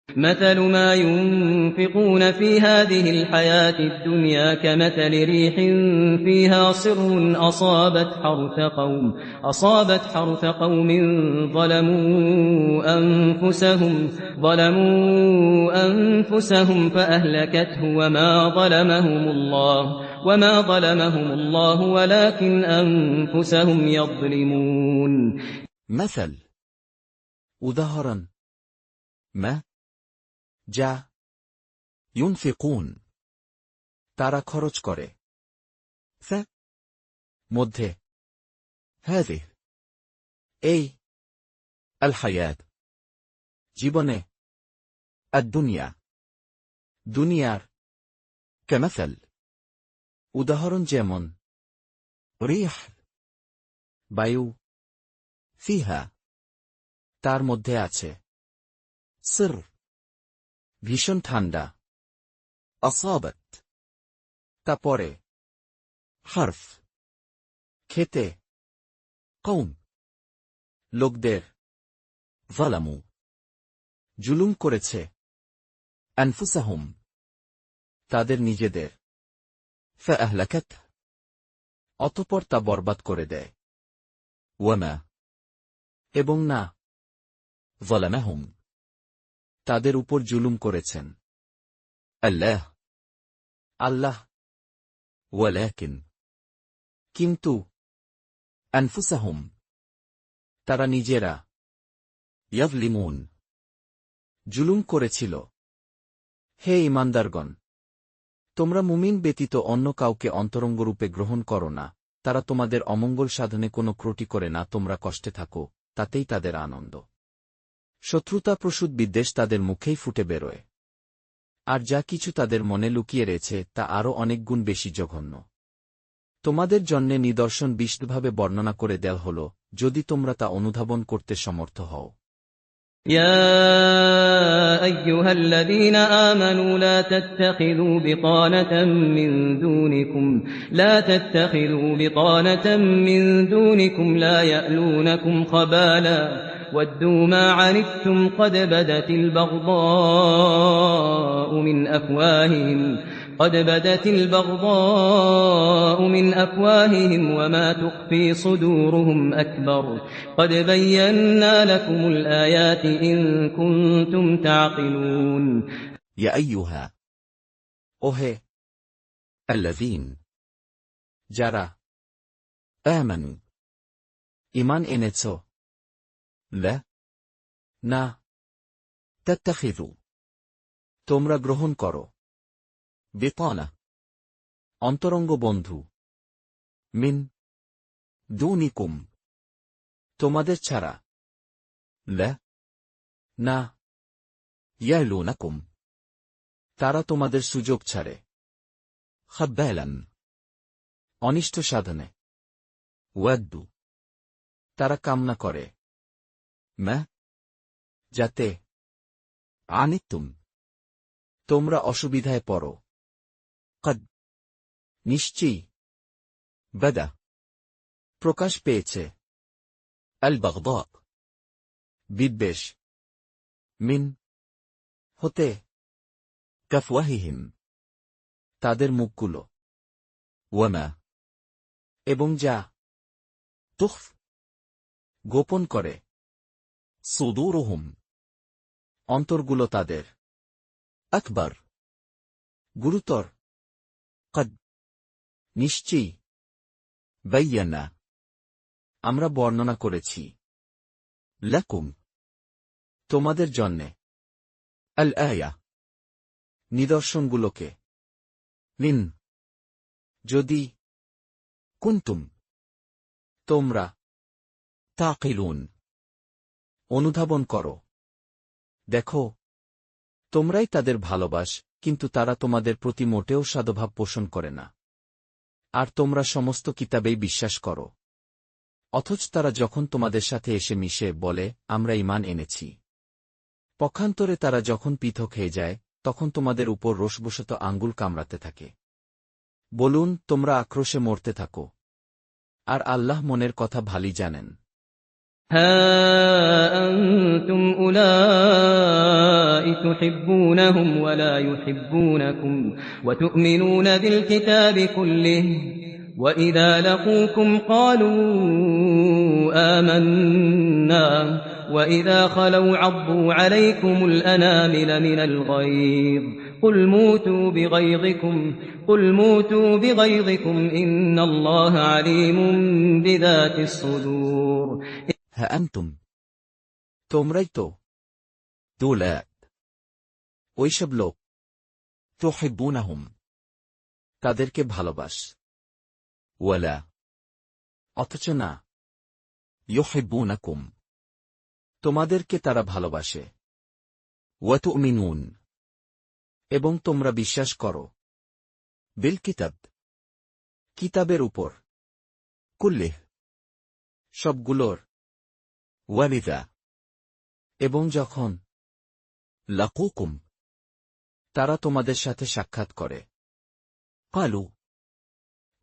[SPEAKER 3] مثل ما ينفقون في هذه الحياة الدنيا كمثل ريح فيها صر أصابت حرث قوم ظلموا أنفسهم فأهلكته وما ظلمهم الله ولكن أنفسهم يظلمون
[SPEAKER 1] مثل উদাহরণ মা যা ইউনফিকুন তারা খরচ করে মধ্যে হাযিহ এই আল হায়াত জীবনে আদ-দুনিয়া দুনিয়ার কামাসাল উদাহরণ যেমন রিহ বায়ু ফিহা তার মধ্যে আছে সির ভীষণ ঠান্ডা আসাবাত তা পরে হারফ খেতে কওম লোকদের যালামু জুলুম করেছে আনফুসাহুম তাদের নিজেদের ফাআহলাকাত অতঃপর তা বরবাদ করে দেয় ওয়ামা এবং না যালামাহুম তাদের উপর জুলুম করেছেন আল্লাহ ওয়ালাকিন কিন্তু আনফুসাহুম তারা নিজেরা ইয়াযলিমুন জুলুম করেছিল। হে ঈমানদারগণ, তোমরা মুমিন ব্যতীত অন্য কাউকে অন্তরঙ্গরূপে গ্রহণ করো না, তারা তোমাদের অমঙ্গল সাধনে কোনো ত্রুটি করে না, তোমরা কষ্টে থাকো, তাতেই তাদের আনন্দ। শত্রুতা প্রসূত বিদ্বেষ তাদের মুখেই ফুটে বেরোয়। আর যা কিছু তাদের মনে লুকিয়ে রয়েছে তা আরও অনেক গুণ বেশি জঘন্য। তোমাদের জন্যে নিদর্শন বিশদভাবে বর্ণনা করে দেওয়া হল, যদি তোমরা তা অনুধাবন করতে সমর্থ হও।
[SPEAKER 3] يا أيها الذين آمنوا لا تتخذوا بطانة من دونكم لا يألونكم خبالا ودوا ما عنتم قد بدت البغضاء من أفواههم وما تخفي صدورهم أكبر قد بينا لكم الآيات إن كنتم تعقلون
[SPEAKER 1] يا أيها ওহে الذين যারা আমানু ঈমান এনেছ না তাত্তাখিযু তোমরা গ্রহণ করো বিতানা অন্তরঙ্গ বন্ধু মিন দুনিকুম তোমাদের ছাড়া না ইয়ালুনাকুম তারা তোমাদের সুযোগ ছাড়ে খাব্বালান অনিষ্ট সাধনে ওয়াদ্দু তারা কামনা করে মা যাতে আনিতুম তোমরা অসুবিধায় পড়ো কদ নিশ্চয়ই বাদা প্রকাশ পেয়েছে আল বাগদা বিদ্বেষ মিন হতে কাফওয়াহিহিম তাদের মুখগুলো ওয়ামা এবং যা তুখ গোপন করে সুদুরুহুম অন্তরগুলো তাদের আকবার গুরুতর কদ নিশ্চয়ই বায়্যানা আমরা বর্ণনা করেছি লাকুম তোমাদের জন্যে আল আয়া নিদর্শনগুলোকে নিন যদি কুনতুম তোমরা তাকিলুন অনুধাবন করো দেখো তোমরাই তাদের ভালোবাস কিন্তু তারা তোমাদের প্রতি মোটেও সাধুভাব পোষণ করে না আর তোমরা সমস্ত কিতাবেই বিশ্বাস করো অথচ তারা যখন তোমাদের সাথে এসে মিশে বলে আমরা ঈমান এনেছি পক্ষান্তরে তারা যখন পৃথক হয়ে যায় তখন তোমাদের উপর রোষবশত আঙ্গুল কামড়াতে থাকে। বলুন, তোমরা আক্রোশে মরতে থাকো, আর আল্লাহ মনের কথা ভালি জানেন।
[SPEAKER 3] ها أنتم أولئك تحبونهم ولا يحبونكم وتؤمنون بالكتاب كله وإذا لقوكم قالوا آمنا وإذا خلوا عضوا عليكم الأنامل من الغيظ قل موتوا بغيظكم إن الله عليم بذات الصدور
[SPEAKER 1] হ্যাঁ আনতুম, তোমরাই তো, দুলাত, ওইসব লোক, তুহিব্বুনাহুম, তাদেরকে ভালোবাস, ওয়ালা, অথচ না, ইউহিব্বুনাকুম, তোমাদেরকে তারা ভালোবাসে, ওয়া তু'মিনুন, এবং তোমরা বিশ্বাস করো, বিল কিতাব, কিতাবের উপর, কুল্লিহ, সবগুলোর, ওয়ালিদা, এবং যখন লাকুকুম, তারা তোমাদের সাথে সাক্ষাৎ করে, কালু,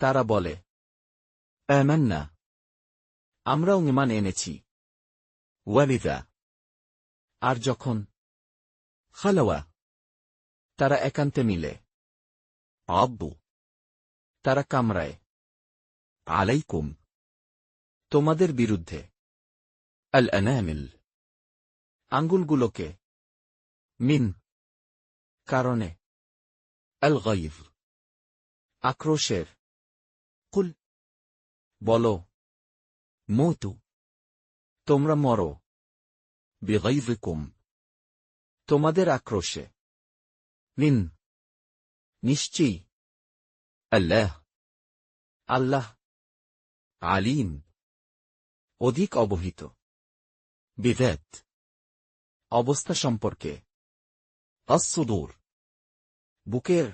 [SPEAKER 1] তারা বলে, আমান্না, আমরাও ঈমান এনেছি, ওয়ালিদা, আর যখন খালাওয়া, তারা একান্তে মিলে, আব্বু, তারা কামড়ায়, আলাইকুম, তোমাদের বিরুদ্ধে, আল আনামিল, আঙ্গুলগুলোকে, মিন, কারণে, আল গাইভ, আক্রোশের, কুল, বলো, মৌতু, তোমরা মরো, বিগাইভিকুম, তোমাদের আক্রোশে, নিন, নিশ্চয়ই, আল্লাহ, আল্লাহ, আলিম, অধিক অবহিত, বিদাত, অবস্থা সম্পর্কে, আস-সুদূর, বুকের,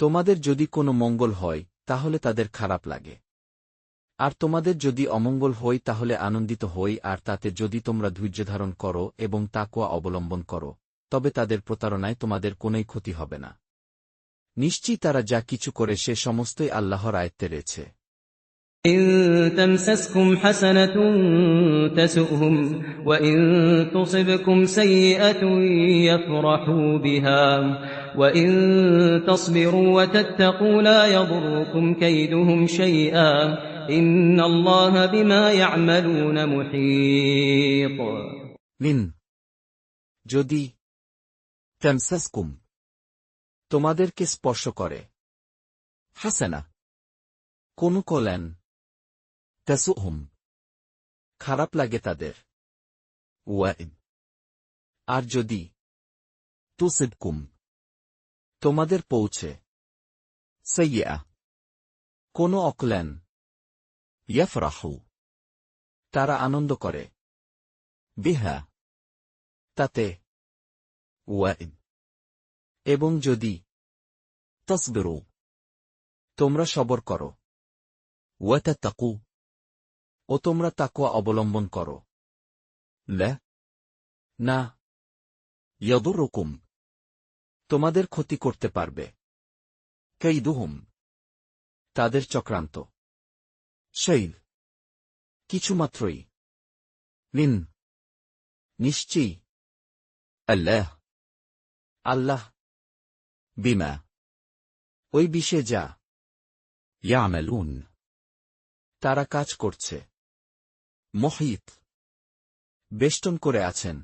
[SPEAKER 1] তোমাদের যদি কোনো মঙ্গল হয় তাহলে তাদের খারাপ লাগে, আর তোমাদের যদি অমঙ্গল হই তাহলে আনন্দিত হই, আর তাতে যদি তোমরা ধৈর্যধারণ করো এবং তাকওয়া অবলম্বন করো তবে তাদের প্রতারণায় তোমাদের কোনোই ক্ষতি হবে না। নিশ্চয়ই তারা যা কিছু করে সে সমস্তই আল্লাহর আয়ত্তে রয়েছে।
[SPEAKER 3] إن تمسسكم حسنة تسؤهم وإن تصبكم سيئة يفرحوا بها وإن تصبروا وتتقوا لا يضركم كيدهم شيئا إن الله بما يعملون محيط
[SPEAKER 1] নিন, যদি তামসাসকুম, তোমাদেরকে স্পর্শ করে, হাসানা, কোন কল্যাণ, তাসুহুম, খারাপ লাগে তাদের, ওয়াইদ, আর যদি তুসিবকুম, তোমাদের পৌঁছে, সাইয়্যা, কোন অকল্যাণ, ইয়াফরাহু, তারা আনন্দ করে, বিহা, তাতে, ওয়াইদ, এবং যদি তাসবিরু, তোমরা সবর করো, ওয়াতাত্তাকু, ও তোমরা তাকওয়া অবলম্বন করো, লা, না, ইয়াদুরুকুম, তোমাদের ক্ষতি করতে পারবে, কাইদুহুম, তাদের চক্রান্ত, শাইল, কিছুমাত্রই, নিন, নিশ্চয়ই, আল্লাহ, আল্লাহ, বিমা, ওই বিষয়ে যা, ইয়ামালুন, তারা কাজ করছে, মুহিত, বেষ্টন করে আছেন।